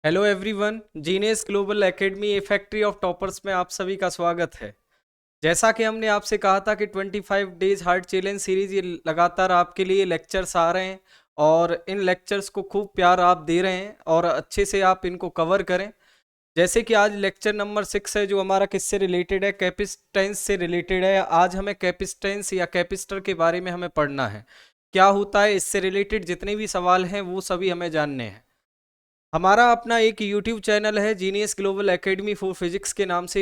Hello everyone, genius global academy A factory of toppers में आप सभी का स्वागत है। जैसा कि हमने आपसे कहा था कि 25 डेज हार्ड चैलेंज सीरीज ये लगातार आपके लिए लेक्चर्स आ रहे हैं और इन लेक्चर्स को खूब प्यार आप दे रहे हैं और अच्छे से आप इनको कवर करें। जैसे कि आज लेक्चर नंबर 6 है जो हमारा किससे रिलेटेड है, कैपिस्टेंस से रिलेटेड है। आज हमें कैपिस्टेंस या कैपिस्टर के बारे में हमें पढ़ना है, क्या होता है, इससे रिलेटेड जितने भी सवाल हैं वो सभी हमें जानने हैं। हमारा अपना एक यूट्यूब चैनल है genius global academy for physics के नाम से।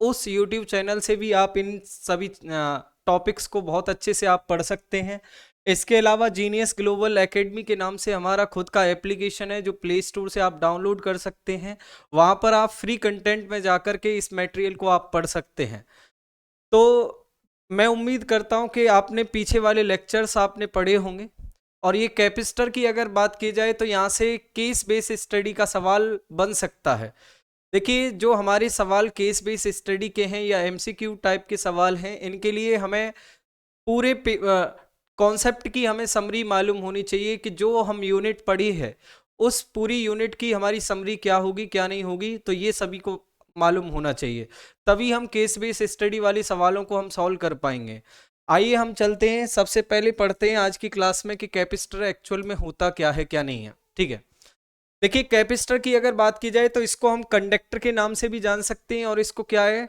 उस यूट्यूब चैनल से भी आप इन सभी टॉपिक्स को बहुत अच्छे से आप पढ़ सकते हैं। इसके अलावा जीनियस ग्लोबल एकेडमी के नाम से हमारा खुद का एप्लीकेशन है जो प्ले स्टोर से आप डाउनलोड कर सकते हैं। वहाँ पर आप फ्री कंटेंट में जाकर के इस मटेरियल को आप पढ़ सकते हैं। तो मैं उम्मीद करता हूँ कि आपने पीछे वाले लेक्चर्स आपने पढ़े होंगे। और ये कैपिस्टर की अगर बात की जाए तो यहाँ से केस बेस स्टडी का सवाल बन सकता है। देखिए, जो हमारे सवाल केस बेस स्टडी के हैं या एमसीक्यू टाइप के सवाल हैं, इनके लिए हमें पूरे कॉन्सेप्ट की हमें समरी मालूम होनी चाहिए कि जो हम यूनिट पढ़ी है उस पूरी यूनिट की हमारी समरी क्या होगी क्या नहीं होगी, तो ये सभी को मालूम होना चाहिए। तभी हम केस बेस स्टडी वाले सवालों को हम सॉल्व कर पाएंगे। आइए हम चलते हैं, सबसे पहले पढ़ते हैं आज की क्लास में कि कैपिस्टर एक्चुअल में होता क्या है क्या नहीं है। ठीक है, देखिए कैपिस्टर की अगर बात की जाए तो इसको हम कंडक्टर के नाम से भी जान सकते हैं और इसको क्या है,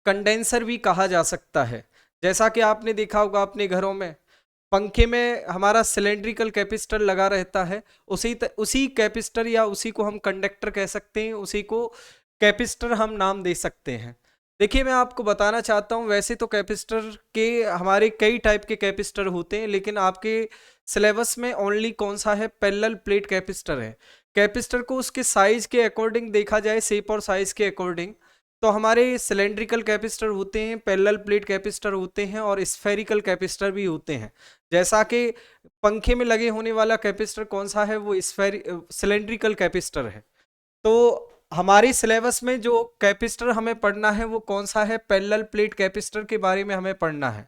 कंडेंसर भी कहा जा सकता है। जैसा कि आपने देखा होगा अपने घरों में पंखे में हमारा सिलेंड्रिकल कैपिस्टर लगा रहता है, उसी कैपिस्टर या उसी को हम कंडक्टर कह सकते हैं, उसी को कैपिस्टर हम नाम दे सकते हैं। देखिए, मैं आपको बताना चाहता हूँ, वैसे तो कैपिस्टर के हमारे कई टाइप के कैपिस्टर होते हैं, लेकिन आपके सिलेबस में ओनली कौन सा है, पैरेलल प्लेट कैपिस्टर है। कैपिस्टर को उसके साइज के अकॉर्डिंग देखा जाए, शेप और साइज के अकॉर्डिंग, तो हमारे सिलेंड्रिकल कैपिस्टर होते हैं, पैरेलल प्लेट कैपिस्टर होते हैं और स्फेरिकल कैपिस्टर भी होते हैं। जैसा कि पंखे में लगे होने वाला कैपेसिटर कौन सा है, वो सिलेंड्रिकल कैपेसिटर है। तो हमारी सिलेबस में जो कैपेसिटर हमें पढ़ना है वो कौन सा है, पैरेलल प्लेट कैपेसिटर के बारे में हमें पढ़ना है।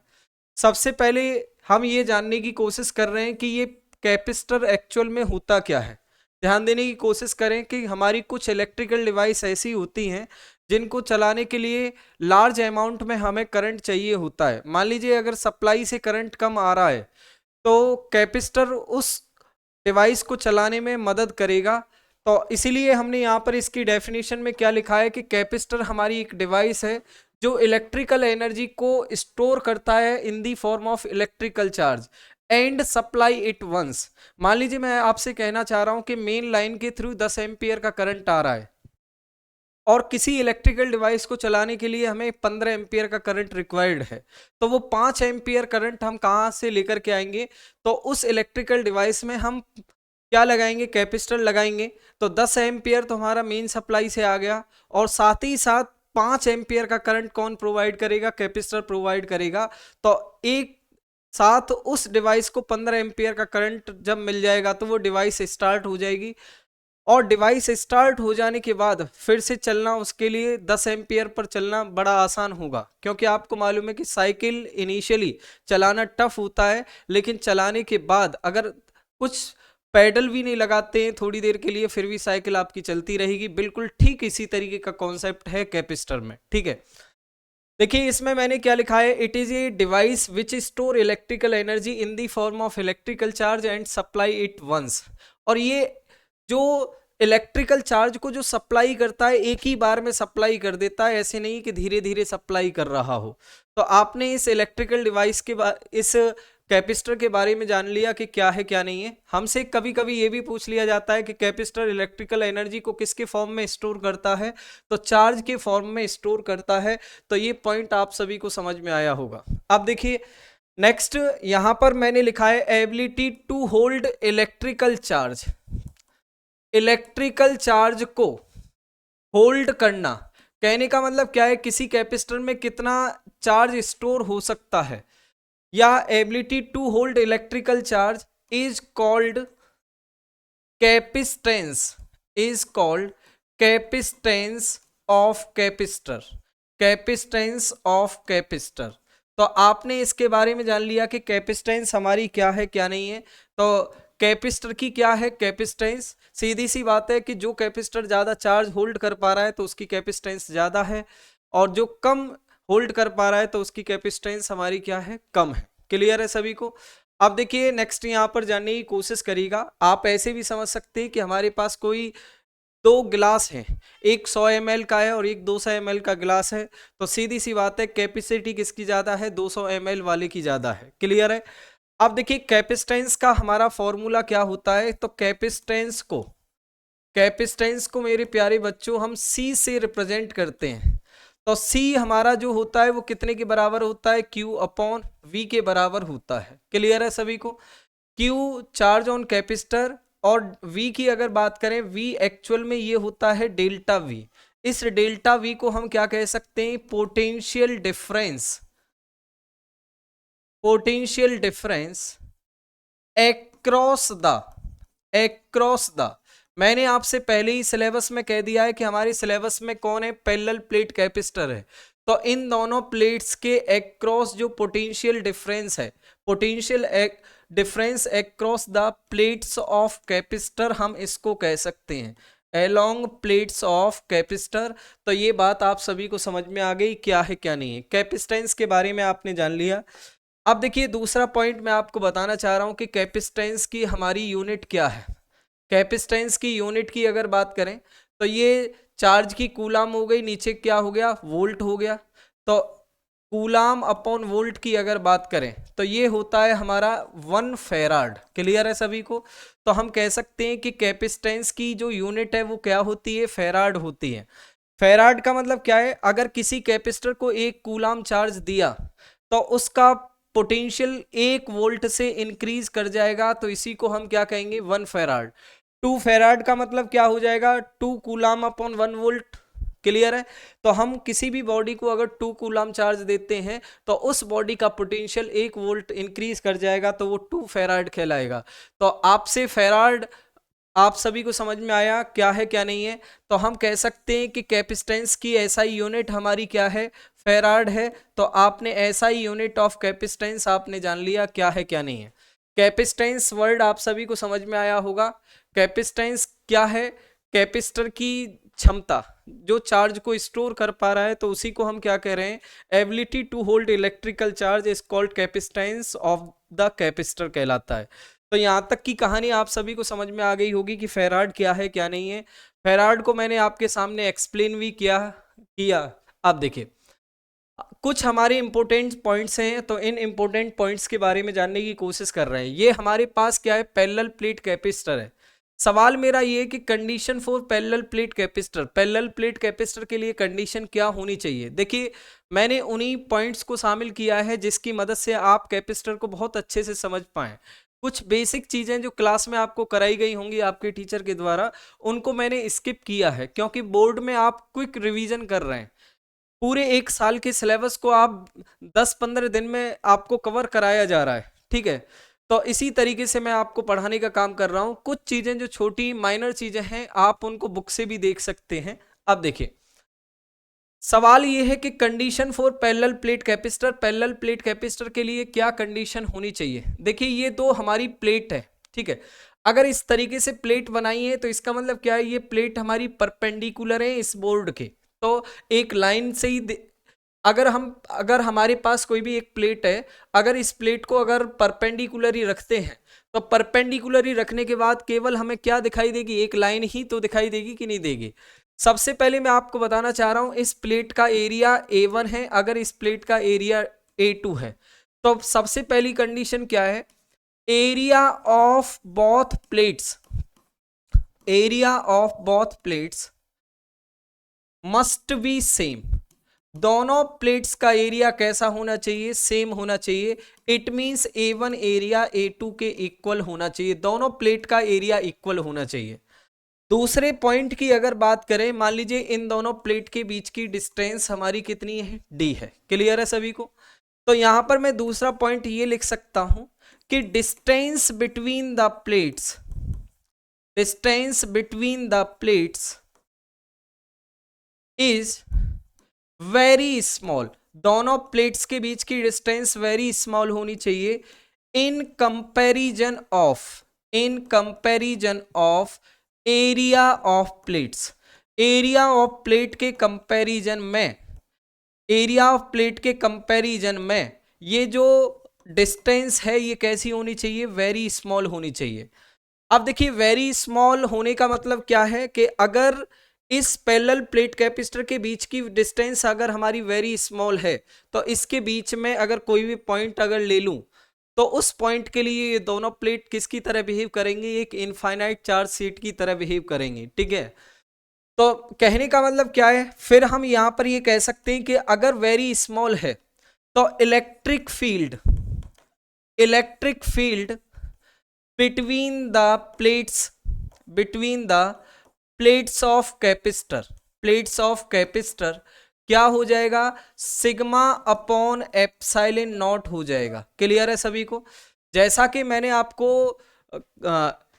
सबसे पहले हम ये जानने की कोशिश कर रहे हैं कि ये कैपेसिटर एक्चुअल में होता क्या है। ध्यान देने की कोशिश करें कि हमारी कुछ इलेक्ट्रिकल डिवाइस ऐसी होती हैं जिनको चलाने के लिए लार्ज अमाउंट में हमें करंट चाहिए होता है। मान लीजिए अगर सप्लाई से करंट कम आ रहा है तो कैपेसिटर उस डिवाइस को चलाने में मदद करेगा। तो इसीलिए हमने यहाँ पर इसकी डेफिनेशन में क्या लिखा है कि कैपेसिटर हमारी एक डिवाइस है जो इलेक्ट्रिकल एनर्जी को स्टोर करता है in the form of electrical charge and supply it once. मान लीजिए मैं आपसे कहना चाह रहा हूं कि मेन लाइन के थ्रू 10 एम्पियर का करंट आ रहा है और किसी इलेक्ट्रिकल डिवाइस को चलाने के लिए हमें 15 एम्पियर का करंट रिक्वायर्ड है। तो वो 5 एम्पियर करंट हम कहाँ से लेकर के आएंगे, तो उस इलेक्ट्रिकल डिवाइस में हम क्या लगाएंगे, कैपेसिटर लगाएंगे। तो 10 एम्पियर तो हमारा मेन सप्लाई से आ गया और साथ ही साथ 5 एम्पियर का करंट कौन प्रोवाइड करेगा, कैपेसिटर प्रोवाइड करेगा। तो एक साथ उस डिवाइस को 15 एम्पियर का करंट जब मिल जाएगा तो वो डिवाइस स्टार्ट हो जाएगी और डिवाइस स्टार्ट हो जाने के बाद फिर से चलना उसके लिए 10 एम्पियर पर चलना बड़ा आसान होगा, क्योंकि आपको मालूम है कि साइकिल इनिशियली चलाना टफ होता है, लेकिन चलाने के बाद अगर कुछ पैडल भी नहीं लगाते हैं थोड़ी देर के लिए फिर भी साइकिल आपकी चलती रहेगी। बिल्कुल ठीक इसी तरीके का कॉन्सेप्ट है कैपेसिटर में। ठीक है, देखिए इसमें मैंने क्या लिखा है, it is a device which store electrical energy in the form of electrical charge and supply it once. और ये जो इलेक्ट्रिकल चार्ज को जो सप्लाई करता है एक ही बार में सप्लाई कर देता है, ऐसे नहीं कि धीरे धीरे सप्लाई कर रहा हो। तो आपने इस इलेक्ट्रिकल डिवाइस के इस कैपेसिटर के बारे में जान लिया कि क्या है क्या नहीं है। हमसे कभी कभी ये भी पूछ लिया जाता है कि कैपेसिटर इलेक्ट्रिकल एनर्जी को किसके फॉर्म में स्टोर करता है, तो चार्ज के फॉर्म में स्टोर करता है। तो ये पॉइंट आप सभी को समझ में आया होगा। अब देखिए नेक्स्ट यहां पर मैंने लिखा है ability to hold electrical charge. Electrical charge को होल्ड करना, कहने का मतलब क्या है, किसी कैपेसिटर में कितना चार्ज स्टोर हो सकता है, या ability to hold electrical charge is called capacitance, is called capacitance of capacitor, capacitance of capacitor. तो आपने इसके बारे में जान लिया कि कैपेसिटेंस हमारी क्या है क्या नहीं है। तो कैपेसिटर की क्या है कैपेसिटेंस, सीधी सी बात है कि जो कैपेसिटर ज्यादा चार्ज होल्ड कर पा रहा है तो उसकी कैपेसिटेंस ज्यादा है, और जो कम होल्ड कर पा रहा है तो उसकी कैपेसिटेंस हमारी क्या है, कम है। क्लियर है सभी को। अब देखिए नेक्स्ट यहाँ पर जानने की कोशिश करिएगा, आप ऐसे भी समझ सकते हैं कि हमारे पास कोई दो गिलास हैं, एक 100 ml का है और एक 200 ml का गिलास है, तो सीधी सी बात है कैपेसिटी किसकी ज्यादा है, 200 ml वाले की ज्यादा है। क्लियर है। अब देखिए कैपेसिटेंस का हमारा फॉर्मूला क्या होता है, तो कैपेसिटेंस को मेरे प्यारे बच्चों हम C से रिप्रेजेंट करते हैं। तो C हमारा जो होता है वो कितने के बराबर होता है, Q अपॉन V के बराबर होता है। क्लियर है सभी को। Q चार्ज ऑन कैपेसिटर, और V की अगर बात करें, V एक्चुअल में ये होता है डेल्टा V। इस डेल्टा V को हम क्या कह सकते हैं, पोटेंशियल डिफरेंस एक्रॉस द मैंने आपसे पहले ही सिलेबस में कह दिया है कि हमारे सिलेबस में कौन है, पैरेलल प्लेट कैपेसिटर है। तो इन दोनों प्लेट्स के एक्रॉस जो पोटेंशियल डिफरेंस है, potential difference across the plates of capacitor, हम इसको कह सकते हैं एलोंग प्लेट्स ऑफ कैपेसिटर। तो ये बात आप सभी को समझ में आ गई क्या है क्या नहीं है, कैपेसिटेंस के बारे में आपने जान लिया। अब देखिए दूसरा पॉइंट मैं आपको बताना चाह रहा हूं कि कैपेसिटेंस की हमारी यूनिट क्या है। कैपेसिटेंस की यूनिट की अगर बात करें तो ये चार्ज की कूलाम हो गई, नीचे क्या हो गया, वोल्ट हो गया। तो कूलाम अपॉन वोल्ट की अगर बात करें तो ये होता है हमारा 1 फेराड। क्लियर है सभी को। तो हम कह सकते हैं कि कैपेसिटेंस की जो यूनिट है वो क्या होती है, फेराड होती है। फेराड का मतलब क्या है, अगर किसी कैपेसिटर को 1 कूलाम चार्ज दिया तो उसका पोटेंशियल 1 वोल्ट से इंक्रीज कर जाएगा, तो इसी को हम क्या कहेंगे, 1 फेराड। 2 फेराड का मतलब क्या हो जाएगा, 2 कूलाम अपॉन 1 वोल्ट। क्लियर है। तो हम किसी भी बॉडी को अगर 2 कूलाम चार्ज देते हैं तो उस बॉडी का पोटेंशियल 1 वोल्ट इंक्रीज कर जाएगा, तो वो 2 फेराड कहलाएगा। तो आपसे फेराड आप सभी को समझ में आया क्या है क्या नहीं है। तो हम कह सकते हैं कि कैपेसिटेंस की एसआई यूनिट हमारी क्या है, फेराड है। तो आपने एसआई यूनिट ऑफ कैपेसिटेंस आपने जान लिया क्या है क्या नहीं है। कैपेसिटेंस वर्ड आप सभी को समझ में आया होगा। कैपेसिटेंस क्या है, कैपेसिटर की क्षमता, जो चार्ज को स्टोर कर पा रहा है, तो उसी को हम क्या कह रहे हैं, ability to hold electrical charge is called capacitance of the capacitor कहलाता है। तो यहाँ तक की कहानी आप सभी को समझ में आ गई होगी कि फेराड क्या है क्या नहीं है। फेराड को मैंने आपके सामने एक्सप्लेन भी किया। अब देखिए कुछ हमारे इंपॉर्टेंट पॉइंट्स हैं, तो इन इंपॉर्टेंट पॉइंट्स के बारे में जानने की कोशिश कर रहे हैं। ये हमारे पास क्या है, पैरेलल प्लेट कैपेसिटर है। सवाल मेरा ये कि condition for parallel plate capacitor के लिए कंडीशन क्या होनी चाहिए। देखिए मैंने उन्हीं पॉइंट्स को शामिल किया है जिसकी मदद से आप कैपेसिटर को बहुत अच्छे से समझ पाएं। कुछ बेसिक चीजें जो क्लास में आपको कराई गई होंगी आपके टीचर के द्वारा, उनको मैंने स्किप किया है, क्योंकि बोर्ड में आप क्विक रिवीजन कर रहे हैं। पूरे 1 साल के सिलेबस को आप 10-15 दिन में आपको कवर कराया जा रहा है, ठीक है। तो इसी तरीके से मैं आपको पढ़ाने का काम कर रहा हूं। कुछ चीजें जो छोटी माइनर चीजें हैं आप उनको बुक से भी देख सकते हैं। अब देखिए सवाल ये है कि condition for parallel plate capacitor के लिए क्या कंडीशन होनी चाहिए। देखिए ये तो हमारी प्लेट है, ठीक है। अगर इस तरीके से प्लेट बनाई है तो इसका मतलब क्या है, ये प्लेट हमारी परपेंडिकुलर है इस बोर्ड के। तो एक लाइन से ही अगर हमारे पास कोई भी एक प्लेट है, अगर इस प्लेट को अगर परपेंडिकुलर रखते हैं तो परपेंडिकुलर रखने के बाद केवल हमें क्या दिखाई देगी, एक लाइन ही तो दिखाई देगी कि नहीं देगी। सबसे पहले मैं आपको बताना चाह रहा हूं इस प्लेट का एरिया A1 है, अगर इस प्लेट का एरिया A2 है, तो सबसे पहली कंडीशन क्या है, area of both plates must be same. दोनों प्लेट्स का एरिया कैसा होना चाहिए, सेम होना चाहिए। It means A1 area A2 के इक्वल होना चाहिए, दोनों प्लेट का एरिया इक्वल होना चाहिए। दूसरे पॉइंट की अगर बात करें, मान लीजिए इन दोनों प्लेट के बीच की डिस्टेंस हमारी कितनी है, D है। क्लियर है सभी को। तो यहां पर मैं दूसरा पॉइंट ये लिख सकता हूं कि distance between the plates is very small. दोनों प्लेट्स के बीच की डिस्टेंस वेरी स्मॉल होनी चाहिए in comparison in comparison of area of plates. Area of plate के कंपैरिजन में, एरिया ऑफ प्लेट के कंपैरिजन में ये जो डिस्टेंस है ये कैसी होनी चाहिए, वेरी स्मॉल होनी चाहिए। अब देखिए वेरी स्मॉल होने का मतलब क्या है कि अगर इस पैरेलल प्लेट कैपेसिटर के बीच की डिस्टेंस अगर हमारी वेरी स्मॉल है तो इसके बीच में अगर कोई भी पॉइंट अगर ले लूं तो उस पॉइंट के लिए ये दोनों प्लेट किसकी तरह बिहेव करेंगे, एक इनफाइनाइट चार्ज शीट की तरह बिहेव करेंगे। ठीक है, तो कहने का मतलब क्या है, फिर हम यहां पर ये कह सकते हैं कि अगर वेरी स्मॉल है तो electric field between the plates of capacitor क्या हो जाएगा, सिग्मा अपॉन एप्सिलॉन नॉट हो जाएगा। क्लियर है सभी को। जैसा कि मैंने आपको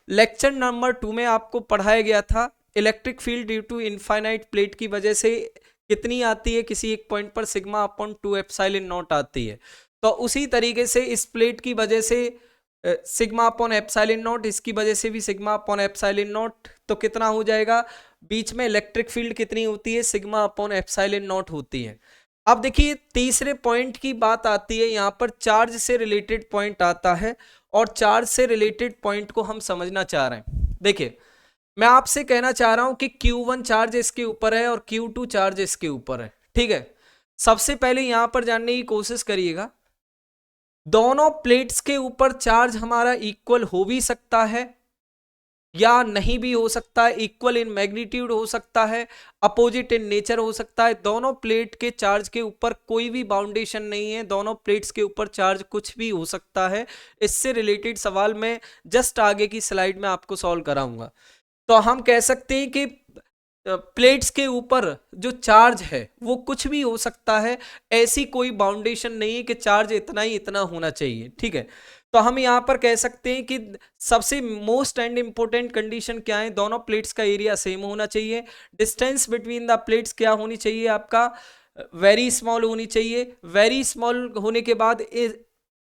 लेक्चर नंबर 2 में आपको पढ़ाया गया था, electric field due to infinite plate की वजह से कितनी आती है, किसी एक पॉइंट पर सिग्मा अपॉन 2 एप्सिलॉन नॉट आती है। तो उसी तरीके से इस प्लेट की वजह से सिग्मा अपॉन एप्सिलॉन नॉट, इसकी वजह से भी सिग्मा अपॉन एप्सिलॉन नॉट, तो कितना हो जाएगा, बीच में इलेक्ट्रिक फील्ड कितनी होती है, सिग्मा अपॉन एप्सिलॉन नॉट होती है। अब देखिए तीसरे पॉइंट की बात आती है, यहां पर चार्ज से रिलेटेड पॉइंट आता है और चार्ज से रिलेटेड पॉइंट को हम समझना चाह रहे हैं। देखिए मैं आपसे कहना चाह रहा हूं कि Q1 चार्ज इसके ऊपर है और Q2 चार्ज इसके ऊपर है। ठीक है, सबसे पहले यहां पर जानने की कोशिश करिएगा, दोनों प्लेट्स के ऊपर चार्ज हमारा इक्वल हो भी सकता है या नहीं भी हो सकता है, इक्वल इन मैग्नीट्यूड हो सकता है, अपोजिट इन नेचर हो सकता है। दोनों प्लेट के चार्ज के ऊपर कोई भी बाउंडेशन नहीं है, दोनों प्लेट्स के ऊपर चार्ज कुछ भी हो सकता है। इससे रिलेटेड सवाल मैं जस्ट आगे की स्लाइड में आपको सॉल्व कराऊंगा। तो हम कह सकते हैं कि प्लेट्स के ऊपर जो चार्ज है वो कुछ भी हो सकता है, ऐसी कोई बाउंडेशन नहीं है कि चार्ज इतना ही इतना होना चाहिए। ठीक है, तो हम यहां पर कह सकते हैं कि सबसे मोस्ट एंड इंपॉर्टेंट कंडीशन क्या है, दोनों प्लेट्स का एरिया सेम होना चाहिए, डिस्टेंस बिटवीन द प्लेट्स क्या होनी चाहिए, आपका वेरी स्मॉल होनी चाहिए। वेरी स्मॉल होने के बाद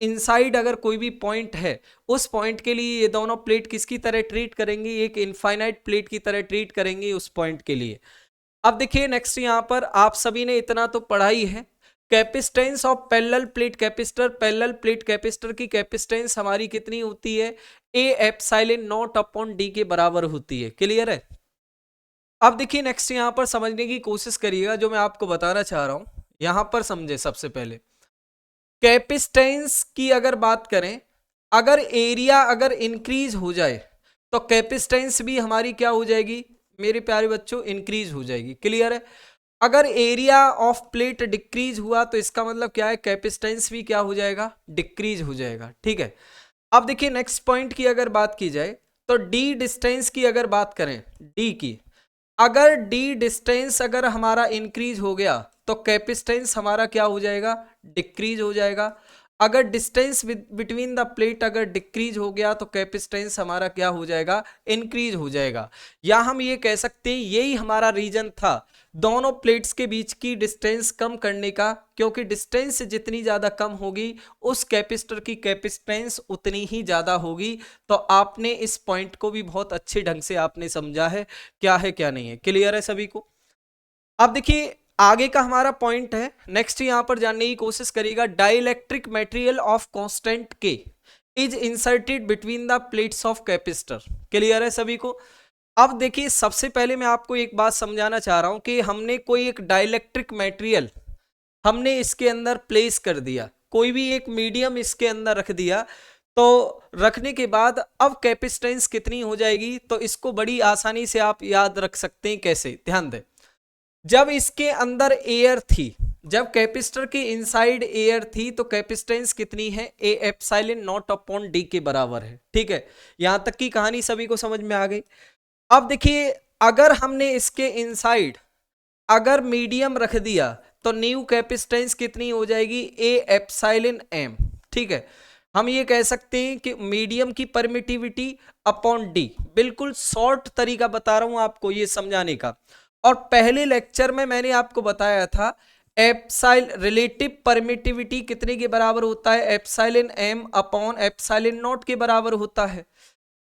इनसाइड अगर कोई भी पॉइंट है, उस पॉइंट के लिए ये दोनों प्लेट किसकी तरह ट्रीट करेंगे, एक इनफाइनाइट प्लेट की तरह ट्रीट करेंगे उस पॉइंट के लिए। अब देखिए नेक्स्ट यहां पर आप सभी ने इतना तो पढ़ा ही है, capacitance of parallel plate capacitor, parallel plate capacitor की कैपेसिटेंस हमारी कितनी होती है, ए एप्सिलॉन नॉट अपॉन डी के बराबर होती है। क्लियर है। अब देखिए नेक्स्ट यहां पर समझने की कोशिश करिएगा, जो मैं आपको बताना चाह रहा हूं यहां पर समझे। सबसे पहले कैपेसिटेंस की अगर बात करें, अगर एरिया अगर इंक्रीज हो जाए तो कैपेसिटेंस भी हमारी क्या हो जाएगी मेरे प्यारे बच्चों, इंक्रीज हो जाएगी। क्लियर है। अगर एरिया ऑफ प्लेट डिक्रीज हुआ तो इसका मतलब क्या है, कैपेसिटेंस भी क्या हो जाएगा, डिक्रीज हो जाएगा। ठीक है, अब देखिए नेक्स्ट पॉइंट की अगर बात की जाए तो डी डिस्टेंस की अगर बात करें, डी की, अगर डी डिस्टेंस अगर हमारा इंक्रीज हो गया तो कैपेसिटेंस हमारा क्या हो जाएगा, डिक्रीज हो जाएगा। अगर डिस्टेंस बिटवीन द प्लेट अगर डिक्रीज हो गया तो कैपेसिटेंस हमारा क्या हो जाएगा, इंक्रीज हो जाएगा। या हम ये कह सकते हैं यही हमारा रीजन था दोनों प्लेट्स के बीच की डिस्टेंस कम करने का, क्योंकि डिस्टेंस जितनी ज्यादा कम होगी उस कैपेसिटर की कैपेसिटेंस उतनी ही ज्यादा होगी। तो आपने इस पॉइंट को भी बहुत अच्छे ढंग से आपने समझा है क्या है क्या नहीं है। क्लियर है सभी को। अब देखिए आगे का हमारा पॉइंट है, नेक्स्ट यहां पर जानने की कोशिश करिएगा, डाइलेक्ट्रिक मटेरियल ऑफ कांस्टेंट के is inserted between the plates of capacitor. Clear है सभी को। अब देखिए सबसे पहले मैं आपको एक बात समझाना चाह रहा हूं कि हमने कोई एक डाइलेक्ट्रिक मटेरियल हमने इसके अंदर प्लेस कर दिया, कोई भी एक मीडियम इसके अंदर रख दिया, तो रखने के बाद अब कैपेसिटेंस कितनी हो जाएगी, तो इसको बड़ी आसानी से आप याद रख सकते हैं। कैसे, ध्यान दें, जब इसके अंदर एयर थी, जब कैपेसिटर के इनसाइड एयर थी तो कैपेसिटेंस कितनी है, ए एप्सिलॉन नॉट अपॉन डी के बराबर है। ठीक है, यहां तक की कहानी सभी को समझ में आ गई। अब देखिए अगर हमने इसके इनसाइड अगर मीडियम रख दिया तो न्यू कैपेसिटेंस कितनी हो जाएगी, ए एप्सिलॉन एम। ठीक है, हम ये कह सकते हैं कि मीडियम की परमिटिविटी अपॉन डी, बिल्कुल शॉर्ट तरीका बता रहा हूं आपको ये समझाने का। और पहले लेक्चर में मैंने आपको बताया था रिलेटिव परमिटिविटी कितने के बराबर होता है, epsilon m upon epsilon naught के बराबर होता है।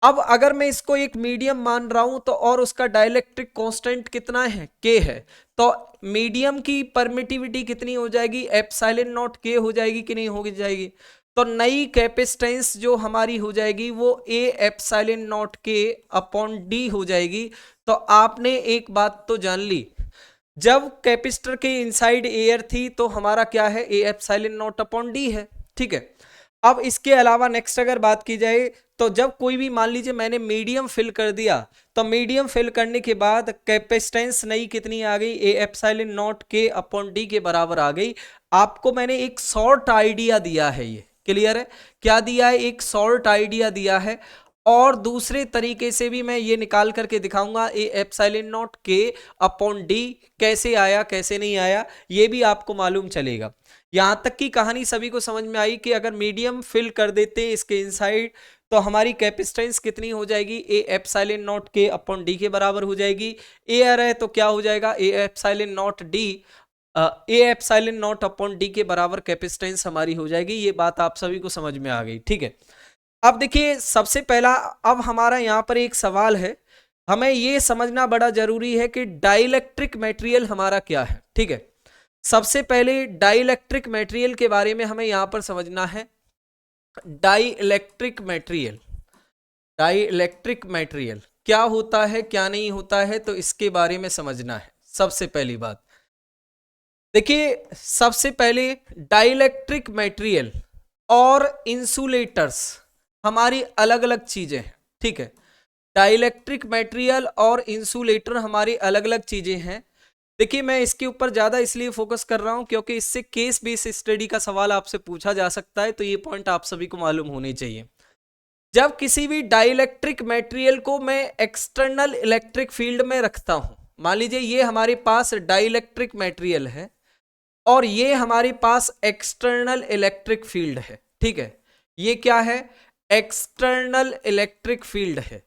अब अगर मैं इसको एक मीडियम मान रहा हूं तो और उसका डाइलेक्ट्रिक कांस्टेंट कितना है, के है, तो मीडियम की परमिटिविटी कितनी हो जाएगी, एप्सिलॉन नॉट के हो जाएगी कि नहीं हो जाएगी। तो नई कैपेसिटेंस जो हमारी हो जाएगी वो ए एप्सिलॉन नॉट के अपॉन डी हो जाएगी। तो आपने एक बात तो जान ली, जब कैपेसिटर के इनसाइड एयर थी तो हमारा क्या है, ए एप्सिलॉन नॉट अपॉन डी है। ठीक है, अब इसके अलावा नेक्स्ट अगर बात की जाए तो जब कोई भी मान लीजिए मैंने मीडियम फिल कर दिया, तो मीडियम फिल करने के बाद कैपेसिटेंस नई कितनी आ गई, ए एप्सिलॉन नॉट के अपॉन डी के बराबर आ गई। आपको मैंने एक शॉर्ट आइडिया दिया है, ये क्लियर है, क्या दिया है, एक शॉर्ट आइडिया दिया है। और दूसरे तरीके से भी मैं ये निकाल करके दिखाऊंगा ए एप्सिलॉन नॉट के अपॉन डी कैसे आया कैसे नहीं आया, ये भी आपको मालूम चलेगा। यहां तक की कहानी सभी को समझ में आई कि अगर मीडियम फिल कर देते इसके इनसाइड तो हमारी कैपेसिटेंस कितनी हो जाएगी, ए एप्सिलॉन नॉट के अपॉन डी के बराबर हो जाएगी। ए आ रहा है तो क्या हो जाएगा, ए epsilon not D, A epsilon naught upon D के बराबर कैपेसिटेंस हमारी हो जाएगी। ये बात आप सभी को समझ में आ गई। ठीक है, अब देखिए सबसे पहला, अब हमारा यहां पर एक सवाल है, हमें यह समझना बड़ा जरूरी है कि डाइलेक्ट्रिक मटेरियल हमारा क्या है। ठीक है, सबसे पहले डाइलेक्ट्रिक मटेरियल के बारे में हमें यहां पर समझना है। डाइलेक्ट्रिक मटेरियल, डाइलेक्ट्रिक मटेरियल क्या होता है क्या नहीं होता है, तो इसके बारे में समझना है। सबसे पहली बात देखिए, सबसे पहले डाइलेक्ट्रिक मटेरियल और इंसुलेटर्स हमारी अलग अलग चीजें हैं। ठीक है, डाइलेक्ट्रिक मटेरियल और इंसुलेटर हमारी अलग अलग चीजें हैं। देखिए मैं इसके ऊपर ज्यादा इसलिए फोकस कर रहा हूं क्योंकि इससे केस बेस्ड स्टडी का सवाल आपसे पूछा जा सकता है, तो ये पॉइंट आप सभी को मालूम होने चाहिए। जब किसी भी डाइलेक्ट्रिक मटेरियल को मैं एक्सटर्नल इलेक्ट्रिक फील्ड में रखता हूं, मान लीजिए ये हमारे पास डाइलेक्ट्रिक मटेरियल है और ये हमारे पास एक्सटर्नल इलेक्ट्रिक फील्ड है। ठीक है, ये क्या है, एक्सटर्नल इलेक्ट्रिक फील्ड है।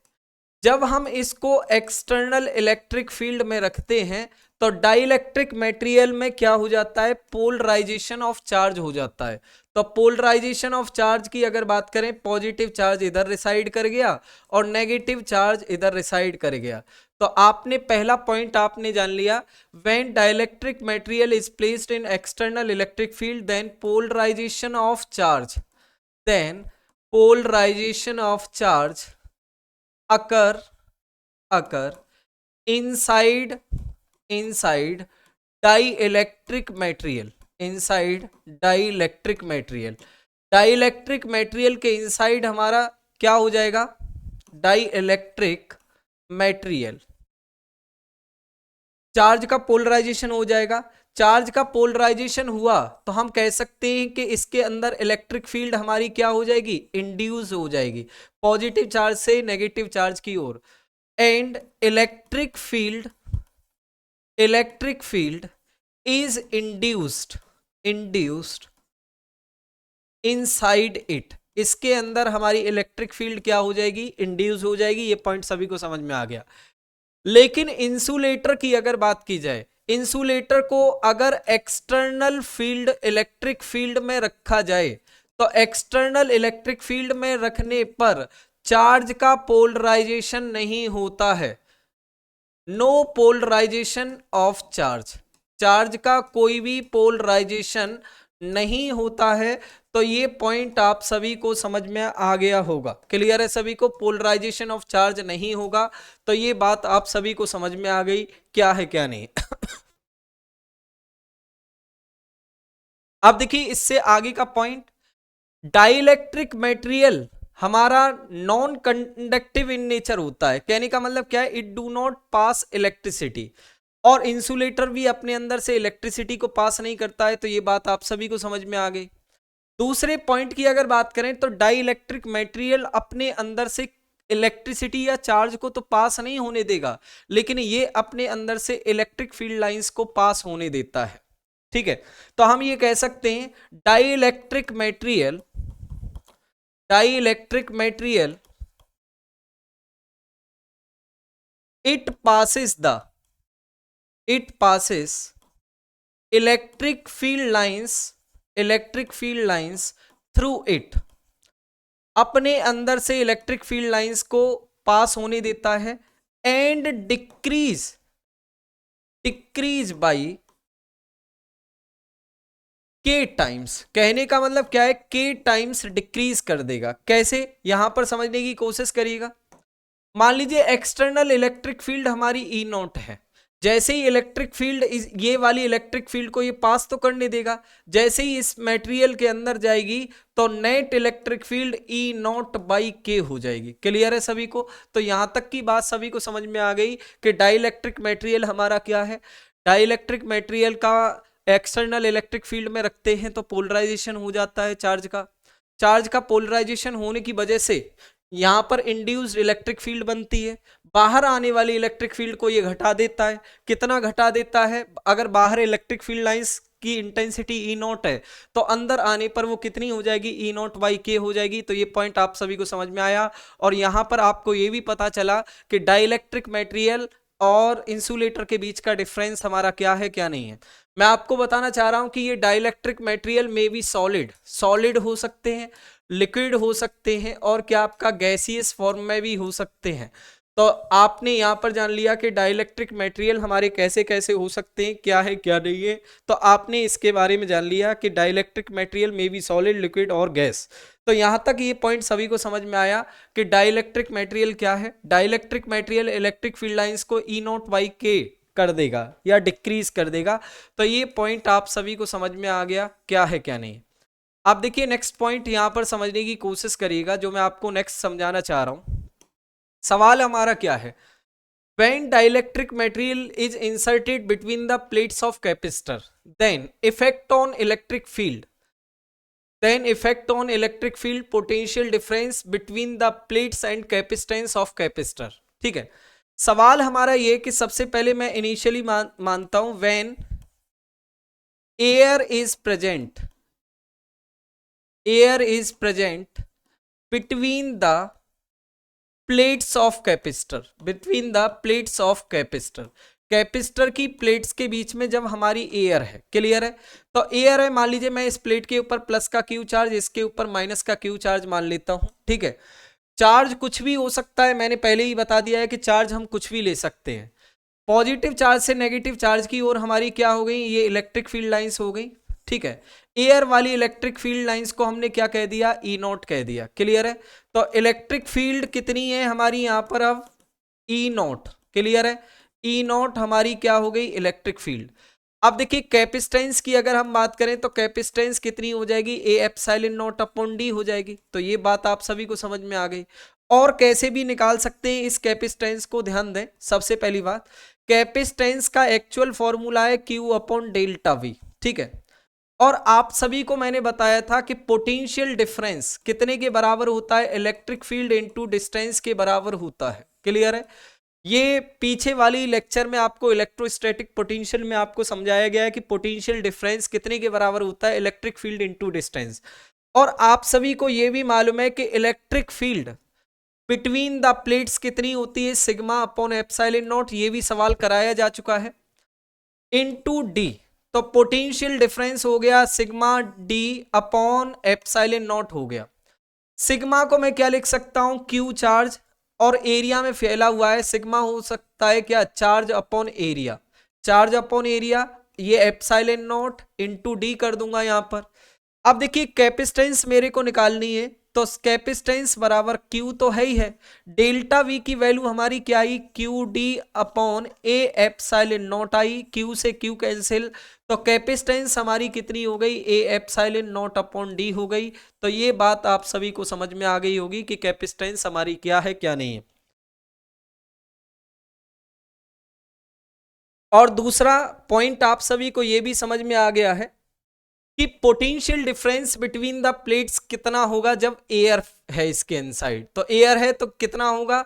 जब हम इसको एक्सटर्नल इलेक्ट्रिक फील्ड में रखते हैं तो डाइलेक्ट्रिक मटेरियल में क्या हो जाता है, पोलराइजेशन ऑफ चार्ज हो जाता है। तो पोलराइजेशन ऑफ चार्ज की अगर बात करें, पॉजिटिव चार्ज इधर रिसाइड कर गया और नेगेटिव चार्ज इधर रिसाइड कर गया। तो आपने पहला पॉइंट आपने जान लिया, when dielectric material is placed in external electric field then polarization of charge, then polarization of charge occur inside dielectric material, inside dielectric material, dielectric material के इनसाइड हमारा क्या हो जाएगा, डाइलेक्ट्रिक मटेरियल, चार्ज का polarization हो जाएगा। Charge का polarisation हुआ तो हम कह सकते हैं कि इसके अंदर इलेक्ट्रिक फील्ड हमारी क्या हो जाएगी, इंड्यूस हो जाएगी पॉजिटिव चार्ज से नेगेटिव चार्ज की ओर। And electric field is induced inside it, इसके अंदर हमारी इलेक्ट्रिक फील्ड क्या हो जाएगी, इंड्यूस हो जाएगी। ये पॉइंट सभी को समझ में आ गया। लेकिन इंसुलेटर की अगर बात की जाए, इंसुलेटर को अगर एक्सटर्नल फील्ड इलेक्ट्रिक फील्ड में रखा जाए तो एक्सटर्नल इलेक्ट्रिक फील्ड में रखने पर चार्ज का पोलराइजेशन नहीं होता है, no polarization of charge, charge का कोई भी पोलराइजेशन नहीं होता है। तो ये पॉइंट आप सभी को समझ में आ गया होगा, क्लियर है सभी को, पोलराइजेशन ऑफ चार्ज नहीं होगा। तो ये बात आप सभी को समझ में आ गई क्या है क्या नहीं। अब देखिए इससे आगे का पॉइंट, डाइलेक्ट्रिक मटेरियल हमारा नॉन कंडक्टिव इन नेचर होता है, कहने का मतलब क्या है, it do not pass electricity, और इंसुलेटर भी अपने अंदर से इलेक्ट्रिसिटी को पास नहीं करता है। तो ये बात आप सभी को समझ में आ गई। दूसरे पॉइंट की अगर बात करें तो डाइलेक्ट्रिक मटेरियल अपने अंदर से इलेक्ट्रिसिटी या चार्ज को तो पास नहीं होने देगा, लेकिन ये अपने अंदर से इलेक्ट्रिक फील्ड लाइंस को पास होने देता है। ठीक है, तो हम ये कह सकते हैं dielectric material it passes electric field lines through it, अपने अंदर से इलेक्ट्रिक फील्ड लाइंस को पास होने देता है एंड डिक्रीज बाई के टाइम्स। कहने का मतलब क्या है, के टाइम्स डिक्रीज कर देगा। कैसे, यहां पर समझने की कोशिश करिएगा। मान लीजिए एक्सटर्नल इलेक्ट्रिक फील्ड हमारी ई नॉट है, जैसे ही इलेक्ट्रिक फील्ड ये वाली इलेक्ट्रिक फील्ड को ये पास तो करने देगा, जैसे ही इस मटेरियल के अंदर जाएगी तो net electric field E not by के हो जाएगी। क्लियर है सभी को? तो यहां तक की बात सभी को समझ में आ गई कि डाइलेक्ट्रिक मटेरियल हमारा क्या है। डाइलेक्ट्रिक मटेरियल का एक्सटर्नल इलेक्ट्रिक फील्ड में रखते हैं तो पोलराइजेशन हो जाता है चार्ज का पोलराइजेशन होने की वजह से यहां पर इंड्यूस्ड इलेक्ट्रिक फील्ड बनती है। बाहर आने वाली इलेक्ट्रिक फील्ड को ये घटा देता है। कितना घटा देता है? अगर बाहर इलेक्ट्रिक फील्ड लाइंस की इंटेंसिटी ई नॉट है तो अंदर आने पर वो कितनी हो जाएगी, ई नॉट बाई के हो जाएगी। तो ये पॉइंट आप सभी को समझ में आया। और यहां पर आपको ये भी पता चला कि डाइलेक्ट्रिक मटेरियल और इंसुलेटर के बीच का डिफरेंस हमारा क्या है क्या नहीं है। मैं आपको बताना चाह रहा हूं कि ये डाइलेक्ट्रिक मटेरियल में भी सॉलिड हो सकते हैं, लिक्विड हो सकते हैं और क्या आपका गैसियस फॉर्म में भी हो सकते हैं। तो आपने यहां पर जान लिया कि डाइलेक्ट्रिक मटेरियल हमारे कैसे कैसे हो सकते हैं, क्या है क्या नहीं है। तो आपने इसके बारे में जान लिया कि डाइलेक्ट्रिक मटेरियल में भी सॉलिड, लिक्विड और गैस। तो यहां तक ये पॉइंट सभी को समझ में आया कि डाइलेक्ट्रिक मटेरियल क्या है। Dielectric material electric field lines को ई नॉट बाई के कर देगा या डिक्रीज कर देगा। तो ये पॉइंट आप सभी को समझ में आ गया क्या है क्या नहीं। आप देखिए नेक्स्ट पॉइंट यहां पर समझने की कोशिश करिएगा जो मैं आपको नेक्स्ट समझाना चाह रहा हूं। सवाल हमारा क्या है, when dielectric material is inserted between the plates of capacitor then effect on electric field potential difference between the plates and capacitance of capacitor। ठीक है, सवाल हमारा ये कि सबसे पहले मैं इनिशियली मानता हूं when air is present between the plates of capacitor capacitor की प्लेट्स के बीच में जब हमारी एयर है। क्लियर है? तो एयर है, मान लीजिए मैं इस प्लेट के ऊपर प्लस का क्यू चार्ज, इसके ऊपर माइनस का क्यू चार्ज मान लेता हूं। ठीक है, चार्ज कुछ भी हो सकता है, मैंने पहले ही बता दिया है कि चार्ज हम कुछ भी ले सकते हैं। पॉजिटिव चार्ज से नेगेटिव चार्ज की ओर हमारी क्या हो गई, ये इलेक्ट्रिक फील्ड लाइंस हो गई। ठीक है, एयर वाली इलेक्ट्रिक फील्ड लाइंस को हमने क्या कह दिया, ई नॉट कह दिया। क्लियर है? तो इलेक्ट्रिक फील्ड कितनी है हमारी यहां पर अब, ई नॉट। क्लियर है? ई नॉट हमारी क्या हो गई, इलेक्ट्रिक फील्ड। अब देखिए कैपेसिटेंस की अगर हम बात करें तो कैपेसिटेंस कितनी हो जाएगी, A epsilon naught upon D हो जाएगी। तो ये बात आप सभी को समझ में आ गई। और कैसे भी निकाल सकते हैं इस कैपेसिटेंस को, ध्यान दें। सबसे पहली बात, कैपेसिटेंस का एक्चुअल फॉर्मूला है Q अपॉन डेल्टा V। ठीक है, और आप सभी को मैंने बताया था कि पोटेंशियल डिफरेंस कितने के बराबर होता है, इलेक्ट्रिक फील्ड इनटू डिस्टेंस के बराबर होता है। क्लियर है? ये पीछे वाली लेक्चर में आपको इलेक्ट्रोस्टैटिक पोटेंशियल में आपको समझाया गया है कि पोटेंशियल डिफरेंस कितने के बराबर होता है, इलेक्ट्रिक फील्ड इनटू डिस्टेंस। और आप सभी को यह भी मालूम है कि electric field between the plates कितनी होती है, सिग्मा अपॉन एप्सिलॉन नॉट। ये भी सवाल कराया जा चुका है। इनटू डी, तो पोटेंशियल डिफरेंस हो गया sigma D upon epsilon not हो गया। सिग्मा को मैं क्या लिख सकता हूं, क्यू चार्ज, और एरिया में फैला हुआ है, सिग्मा हो सकता है क्या, चार्ज अपॉन एरिया। ये एप्सिलॉन नॉट इनटू डी कर दूंगा यहां पर। अब देखिए कैपेसिटेंस मेरे को निकालनी है, तो कैपेसिटेंस बराबर Q तो है ही है, डेल्टा V की वैल्यू हमारी क्या आई, Q D upon A epsilon naught आई। Q से Q कैंसिल, तो कैपेसिटेंस हमारी कितनी हो गई, A epsilon naught upon D हो गई। तो ये बात आप सभी को समझ में आ गई होगी कि कैपेसिटेंस हमारी क्या है क्या नहीं है। और दूसरा पॉइंट आप सभी को यह भी समझ में आ गया है कि potential difference between the plates कितना होगा जब एयर है इसके इनसाइड। तो एयर है तो कितना होगा,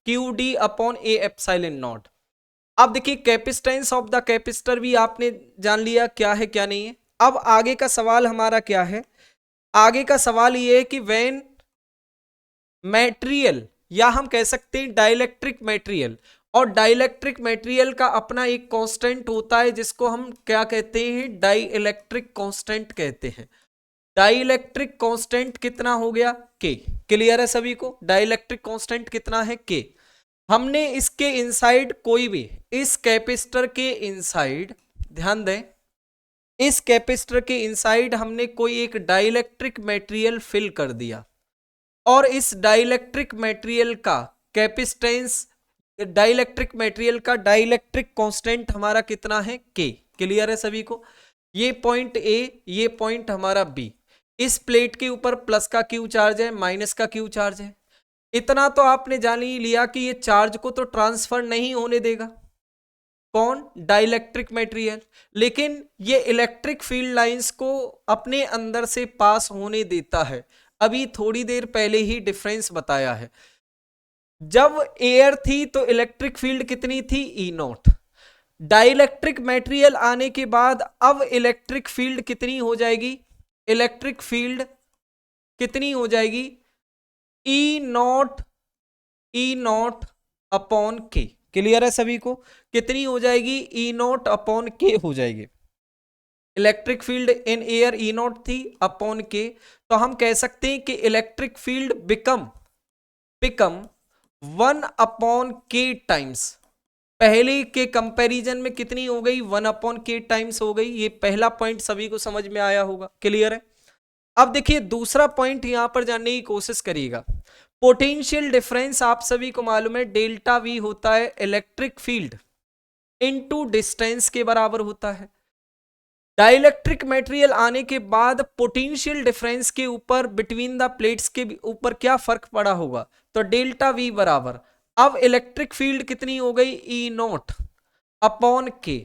Q D upon A epsilon not. अब देखिए कैपेसिटेंस ऑफ द कैपेसिटर भी आपने जान लिया क्या है क्या नहीं है। अब आगे का सवाल हमारा क्या है, आगे का सवाल ये है कि व्हेन मटेरियल, या हम कह सकते हैं डाइलेक्ट्रिक मटेरियल, और डाइलेक्ट्रिक मटेरियल का अपना एक कांस्टेंट होता है जिसको हम क्या कहते हैं, डाई इलेक्ट्रिक कांस्टेंट कहते हैं। डाई इलेक्ट्रिक कांस्टेंट कितना हो गया, K। क्लियर है सभी को? डाइलेक्ट्रिक कांस्टेंट कितना है के। हमने इसके इनसाइड कोई भी, इस कैपेसिटर के इनसाइड, ध्यान दें, इस कैपेसिटर के इनसाइड हमने कोई एक डाइलेक्ट्रिक मटेरियल फिल कर दिया और इस डाइलेक्ट्रिक मटेरियल का कैपेसिटेंस, डाइलेक्ट्रिक मटेरियल का डाइलेक्ट्रिक कांस्टेंट हमारा कितना है के। क्लियर है सभी को? ये पॉइंट ए, ये पॉइंट हमारा बी, इस प्लेट के ऊपर प्लस का क्यू चार्ज है, माइनस का क्यू चार्ज है। इतना तो आपने जान ही लिया कि ये चार्ज को तो ट्रांसफर नहीं होने देगा, कौन? डाइलेक्ट्रिक मटेरियल, लेकिन ये इलेक्ट्रिक फील्ड लाइंस को अपने अंदर से पास होने देता है। अभी थोड़ी देर पहले ही डिफरेंस बताया है, जब एयर थी तो इलेक्ट्रिक फील्ड कितनी थी? ई नॉट। डाइलेक्ट्रिक मटेरियल आने के बाद अब इलेक्ट्रिक फील्ड कितनी हो जाएगी? इलेक्ट्रिक फील्ड कितनी हो जाएगी? ई नॉट अपॉन के। क्लियर है सभी को? कितनी हो जाएगी? ई नॉट अपॉन के हो जाएगी। Electric field in air E not थी अपॉन के, तो हम कह सकते हैं कि इलेक्ट्रिक फील्ड बिकम 1 अपॉन के टाइम्स, पहले के कंपैरिजन में कितनी हो गई? 1 अपॉन के टाइम्स हो गई। ये पहला पॉइंट सभी को समझ में आया होगा। क्लियर है? अब देखिए दूसरा पॉइंट यहां पर जानने की कोशिश करिएगा। पोटेंशियल डिफरेंस आप सभी को मालूम है डेल्टा वी होता है इलेक्ट्रिक फील्ड इनटू डिस्टेंस के बराबर होता है। डाइलेक्ट्रिक मटेरियल आने के बाद पोटेंशियल डिफरेंस के ऊपर बिटवीन द प्लेट्स के ऊपर क्या फर्क पड़ा होगा? तो डेल्टा वी बराबर, अब इलेक्ट्रिक फील्ड कितनी हो गई? ई नॉट अपॉन के।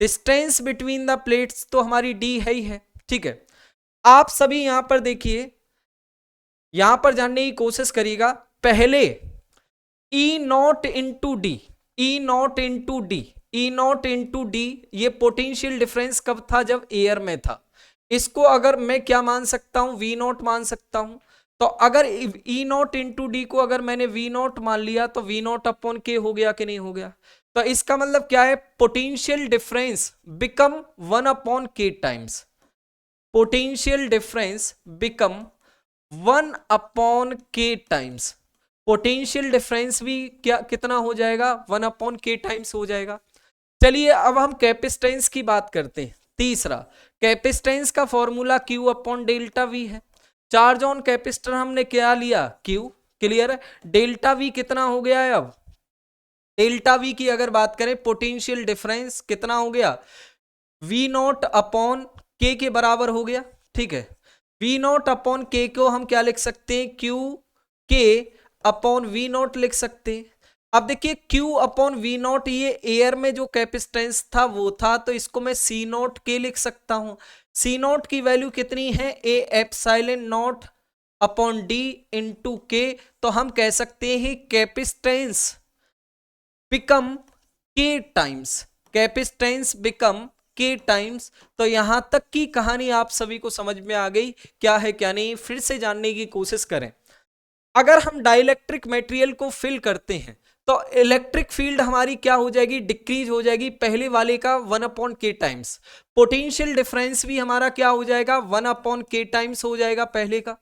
डिस्टेंस बिटवीन द प्लेट्स तो हमारी डी है ही है, ठीक है। आप सभी यहां पर देखिए, यहां पर जानने की कोशिश करिएगा। पहले E naught into D, E naught into D, E naught into D, ये पोटेंशियल डिफरेंस कब था? जब एयर में था। इसको अगर मैं क्या मान सकता हूं? वी नॉट मान सकता हूं। तो अगर ई नॉट इंटू डी को अगर मैंने वी नॉट मान लिया तो वी नॉट अपॉन के हो गया कि नहीं हो गया? तो इसका मतलब क्या है? पोटेंशियल डिफरेंस बिकम 1 अपॉन के times, potential difference become 1 upon के टाइम्स। पोटेंशियल डिफरेंस भी क्या कितना हो जाएगा? 1 अपॉन के टाइम्स हो जाएगा। चलिए अब हम कैपेसिटेंस की बात करते हैं। तीसरा, कैपेसिटेंस का formula Q upon delta we है। चार्ज ऑन कैपेसिटर हमने क्या लिया? Q। क्लियर है? डेल्टा वी कितना हो गया है? अब डेल्टा वी की अगर बात करें, पोटेंशियल डिफरेंस कितना हो गया? वी नॉट अपॉन के बराबर हो गया, ठीक है। वी नॉट अपॉन के को हम क्या लिख सकते हैं? Q के अपॉन वी नॉट लिख सकते हैं। अब देखिए Q अपॉन वी नॉट, ये एयर में जो कैपेसिटेंस था वो था, तो इसको मैं सी नॉट के लिख सकता हूं। सी नॉट की वैल्यू कितनी है? ए epsilon naught upon D into के। तो हम कह सकते हैं कैपेसिटेंस बिकम के टाइम्स, कैपेसिटेंस बिकम के टाइम्स। तो यहां तक की कहानी आप सभी को समझ में आ गई, क्या है क्या नहीं। फिर से जानने की कोशिश करें। अगर हम डाइलेक्ट्रिक मटेरियल को फिल करते हैं तो इलेक्ट्रिक फील्ड हमारी क्या हो जाएगी? डिक्रीज हो जाएगी, पहले वाले का 1 अपॉन के टाइम्स। पोटेंशियल डिफरेंस भी हमारा क्या हो जाएगा? 1 अपॉन के टाइम्स हो जाएगा पहले का।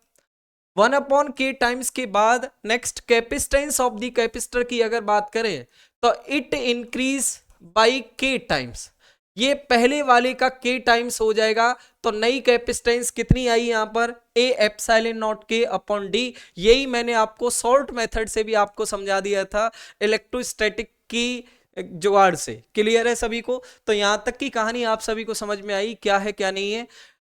1 अपॉन के टाइम्स के बाद next capacitance of the capacitor की अगर बात करें तो इट इंक्रीज बाई के टाइम्स। ये पहले वाले का के टाइम्स हो जाएगा। तो नई कैपेसिटेंस कितनी आई यहां पर? ए एप्सिलॉन नॉट के अपॉन डी। यही मैंने आपको शॉर्ट मेथड से भी आपको समझा दिया था इलेक्ट्रोस्टैटिक की जुगाड़ से। क्लियर है सभी को? तो यहां तक की कहानी आप सभी को समझ में आई, क्या है क्या नहीं है।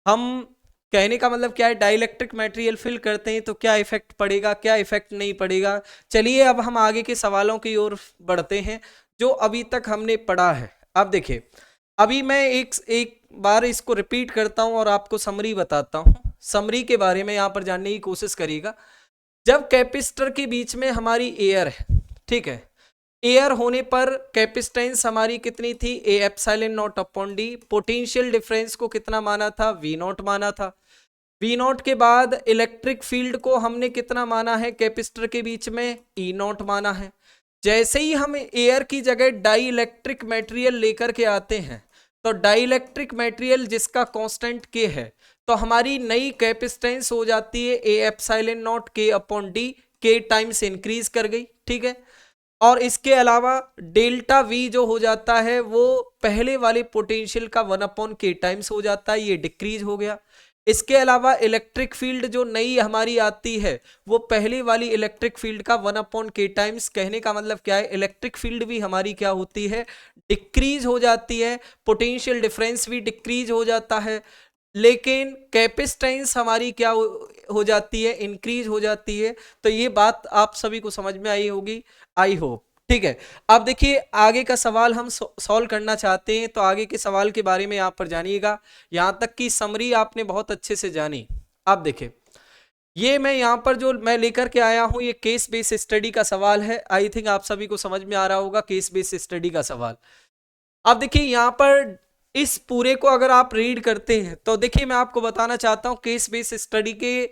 हम कहने का मतलब क्या है, डाइलेक्ट्रिक मटेरियल फिल करते हैं तो क्या इफेक्ट पड़ेगा, क्या इफेक्ट नहीं पड़ेगा। चलिए अब हम आगे के सवालों की ओर बढ़ते हैं जो अभी तक हमने पढ़ा है। अब देखिए, अभी मैं एक बार इसको रिपीट करता हूं और आपको समरी बताता हूं। समरी के बारे में यहां पर जानने की कोशिश करिएगा। जब कैपेसिटर के बीच में हमारी एयर है, ठीक है, एयर होने पर कैपेसिटेंस हमारी कितनी थी? ए epsilon naught upon D. Potential difference को कितना माना था? वी नॉट माना था। वी नॉट के बाद इलेक्ट्रिक फील्ड को हमने कितना माना है कैपेसिटर के बीच में? ई नॉट माना है। जैसे ही हम एयर की जगह डाई इलेक्ट्रिक मटेरियल लेकर के आते हैं तो डाई इलेक्ट्रिक मटेरियल जिसका कांस्टेंट के है, तो हमारी नई कैपेसिटेंस हो जाती है ए एप्सिलॉन नॉट के अपॉन डी, के टाइम्स इंक्रीज कर गई, ठीक है। और इसके अलावा डेल्टा वी जो हो जाता है वो पहले वाले पोटेंशियल का 1/k टाइम्स हो जाता है, ये डिक्रीज हो गया। इसके अलावा इलेक्ट्रिक फील्ड जो नई हमारी आती है वो पहले वाली इलेक्ट्रिक फील्ड का 1/k टाइम्स, कहने का मतलब क्या है, इलेक्ट्रिक फील्ड भी हमारी क्या होती है, डिक्रीज हो जाती है, पोटेंशियल डिफरेंस भी डिक्रीज हो जाता है, लेकिन कैपेसिटेंस हमारी क्या हो जाती है, इंक्रीज हो जाती है। तो ये बात आप सभी को समझ में आई होगी, आई होप, ठीक है। अब देखिए आगे का सवाल हम सॉल्व करना चाहते हैं, तो आगे के सवाल के बारे में यहाँ पर जानिएगा। यहां तक की समरी आपने बहुत अच्छे से जानी। आप देखिए ये मैं यहाँ पर जो मैं लेकर के आया हूं ये केस बेस्ड स्टडी का सवाल है। आई थिंक आप सभी को समझ में आ रहा होगा केस बेस्ड स्टडी का सवाल। अब देखिए यहाँ पर इस पूरे को अगर आप रीड करते हैं तो देखिए मैं आपको बताना चाहता हूं केस बेस्ड स्टडी के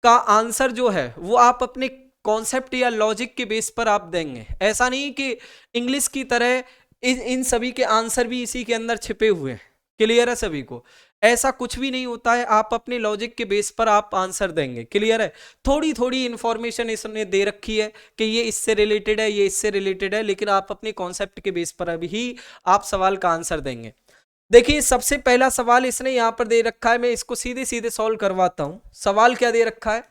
का आंसर जो है वो आप अपने कॉन्सेप्ट या लॉजिक के बेस पर आप देंगे। ऐसा नहीं कि इंग्लिश की तरह इन सभी के आंसर भी इसी के अंदर छिपे हुए हैं। क्लियर है सभी को? ऐसा कुछ भी नहीं होता है, आप अपने लॉजिक के बेस पर आप आंसर देंगे। क्लियर है? थोड़ी थोड़ी इंफॉर्मेशन इसने दे रखी है कि ये इससे रिलेटेड है, ये इससे रिलेटेड है, लेकिन आप अपने कॉन्सेप्ट के बेस पर अभी ही आप सवाल का आंसर देंगे। देखिए सबसे पहला सवाल इसने यहां पर दे रखा है, मैं इसको सीधे सीधे सॉल्व करवाता हूं। सवाल क्या दे रखा है,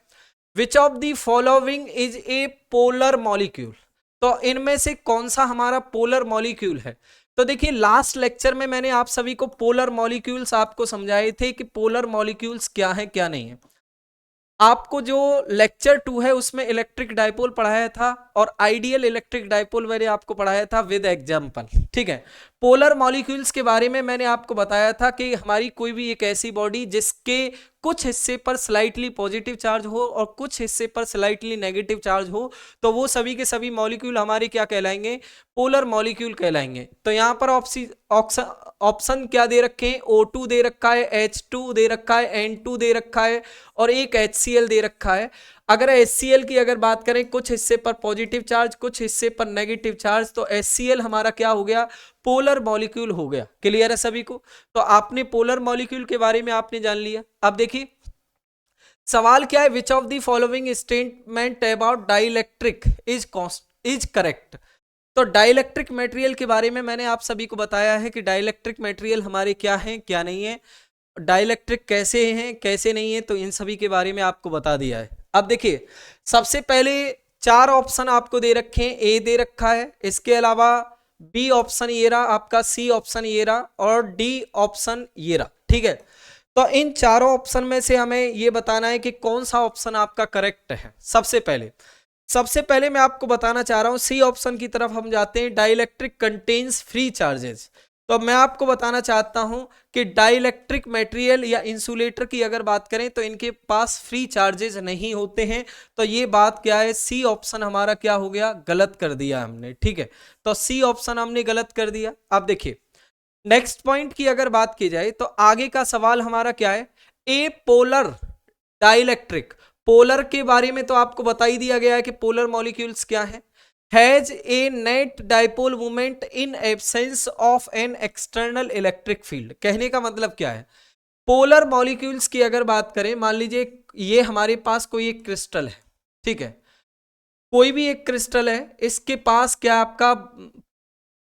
which of the following is a polar molecule. तो इनमें से कौन सा हमारा पोलर मॉलिक्यूल है। तो देखिए लास्ट लेक्चर में मैंने आप सभी को पोलर मॉलिक्यूल्स आपको समझाए थे कि पोलर मॉलिक्यूल्स क्या है क्या नहीं है। आपको जो लेक्चर 2 है उसमें इलेक्ट्रिक डाइपोल पढ़ाया था और आइडियल इलेक्ट्रिक डाइपोल मैंने आपको पढ़ाया था विद एग्जांपल, ठीक है। पोलर मॉलिक्यूल्स के बारे में मैंने आपको बताया था कि हमारी कोई भी एक ऐसी बॉडी जिसके कुछ हिस्से पर स्लाइटली पॉजिटिव चार्ज हो और कुछ हिस्से पर स्लाइटली नेगेटिव चार्ज हो, तो वो सभी के सभी मॉलिक्यूल हमारे क्या कहलाएंगे, पोलर मॉलिक्यूल कहलाएंगे। तो यहाँ पर ऑप्शन क्या दे रखे हैं, O2 दे रखा है, H2 दे रखा है, N2 दे रखा है और एक HCl दे रखा है। अगर HCl की अगर बात करें कुछ हिस्से पर पॉजिटिव चार्ज कुछ हिस्से पर नेगेटिव चार्ज, तो HCl हमारा क्या हो गया, पोलर मॉलिक्यूल हो गया। क्लियर है सभी को? तो आपने पोलर मॉलिक्यूल के बारे में आपने जान लिया। अब देखिए सवाल क्या है, which of the following statement about dielectric is correct. तो डाइलेक्ट्रिक मटेरियल के बारे में मैंने आप सभी को बताया है कि डाइलेक्ट्रिक मटेरियल हमारे क्या हैं क्या नहीं है, डाइलेक्ट्रिक कैसे हैं कैसे नहीं है, तो इन सभी के बारे में आपको बता दिया है। अब देखिए सबसे पहले 4 ऑप्शन आपको दे रखे हैं, ए दे रखा है, इसके अलावा बी ऑप्शन ये रहा आपका, सी ऑप्शन ये रहा और डी ऑप्शन ये रहा, ठीक है। तो इन चारों ऑप्शन में से हमें ये बताना है कि कौन सा ऑप्शन आपका करेक्ट है। सबसे पहले मैं आपको बताना चाह रहा हूं सी ऑप्शन की तरफ हम जाते हैं, डाइलेक्ट्रिक कंटेन्स फ्री चार्जेस। तो मैं आपको बताना चाहता हूं कि डाइलेक्ट्रिक मटेरियल या इंसुलेटर की अगर बात करें तो इनके पास फ्री चार्जेस नहीं होते हैं। तो ये बात क्या है, सी ऑप्शन हमारा क्या हो गया, गलत कर दिया हमने, ठीक है। तो सी ऑप्शन हमने गलत कर दिया। अब देखिए नेक्स्ट पॉइंट की अगर बात की जाए तो आगे का सवाल हमारा क्या है, ए पोलर डाइलेक्ट्रिक। पोलर के बारे में तो आपको बता ही दिया गया है कि पोलर मॉलिक्यूल्स क्या है, has a net dipole moment in absence of an external electric field. कहने का मतलब क्या है, पोलर मॉलिक्यूल्स की अगर बात करें, मान लीजिए ये हमारे पास कोई एक क्रिस्टल है, ठीक है, कोई भी एक क्रिस्टल है, इसके पास क्या आपका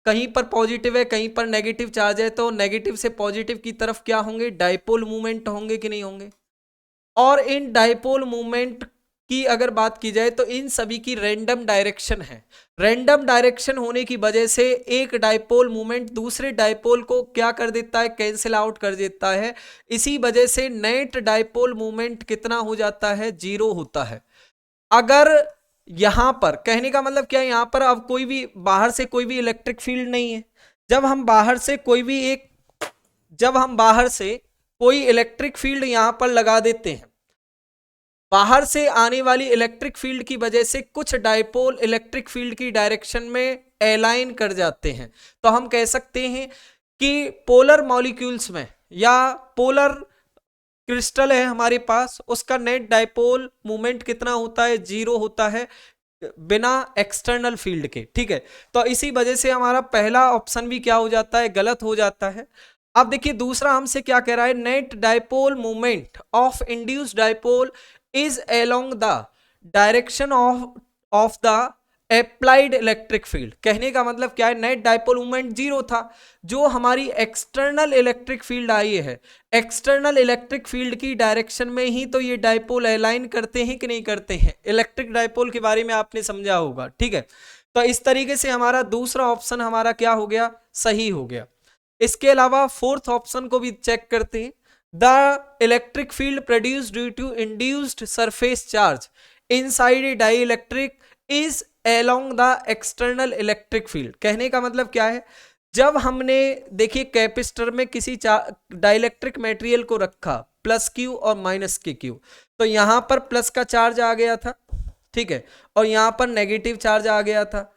कहीं पर पॉजिटिव है कहीं पर नेगेटिव चार्ज है, तो नेगेटिव से पॉजिटिव की तरफ क्या होंगे, डाइपोल मूवमेंट होंगे कि नहीं होंगे। और इन डाइपोल मूवमेंट की अगर बात की जाए तो इन सभी की रैंडम डायरेक्शन है। रैंडम डायरेक्शन होने की वजह से एक डाइपोल मूवमेंट दूसरे डाइपोल को क्या कर देता है, कैंसिल आउट कर देता है। इसी वजह से नेट डाइपोल मूवमेंट कितना हो जाता है, 0 होता है। अगर यहां पर कहने का मतलब क्या है, यहां पर अब कोई भी बाहर से कोई भी इलेक्ट्रिक फील्ड नहीं है, जब हम बाहर से कोई इलेक्ट्रिक फील्ड यहां पर लगा देते हैं, बाहर से आने वाली इलेक्ट्रिक फील्ड की वजह से कुछ डाइपोल इलेक्ट्रिक फील्ड की डायरेक्शन में अलाइन कर जाते हैं। तो हम कह सकते हैं कि पोलर मॉलिक्यूल्स में या पोलर क्रिस्टल है हमारे पास, उसका नेट डाइपोल मूवमेंट कितना होता है, 0 होता है बिना एक्सटर्नल फील्ड के, ठीक है। तो इसी वजह से हमारा पहला ऑप्शन भी क्या हो जाता है, गलत हो जाता है। अब देखिए दूसरा हमसे क्या कह रहा है, net dipole moment of induced dipole is along the direction of the applied electric field. कहने का मतलब क्या है, नेट डाइपोल मोमेंट जीरो था, जो हमारी एक्सटर्नल इलेक्ट्रिक फील्ड आई है, एक्सटर्नल इलेक्ट्रिक फील्ड की डायरेक्शन में ही तो ये डाइपोल अलाइन करते हैं कि नहीं करते हैं। इलेक्ट्रिक डाइपोल के बारे में आपने समझा होगा, ठीक है। तो इस तरीके से हमारा दूसरा ऑप्शन हमारा क्या हो गया, सही हो गया। इसके अलावा फोर्थ ऑप्शन को भी चेक करते हैं, the electric field produced due to induced surface charge inside a dielectric is along the external electric field. कहने का मतलब क्या है, जब हमने देखिए कैपेसिटर में किसी डाइलेक्ट्रिक मटेरियल को रखा प्लस क्यू और माइनस के क्यू, तो यहां पर प्लस का चार्ज आ गया था, ठीक है, और यहां पर नेगेटिव चार्ज आ गया था।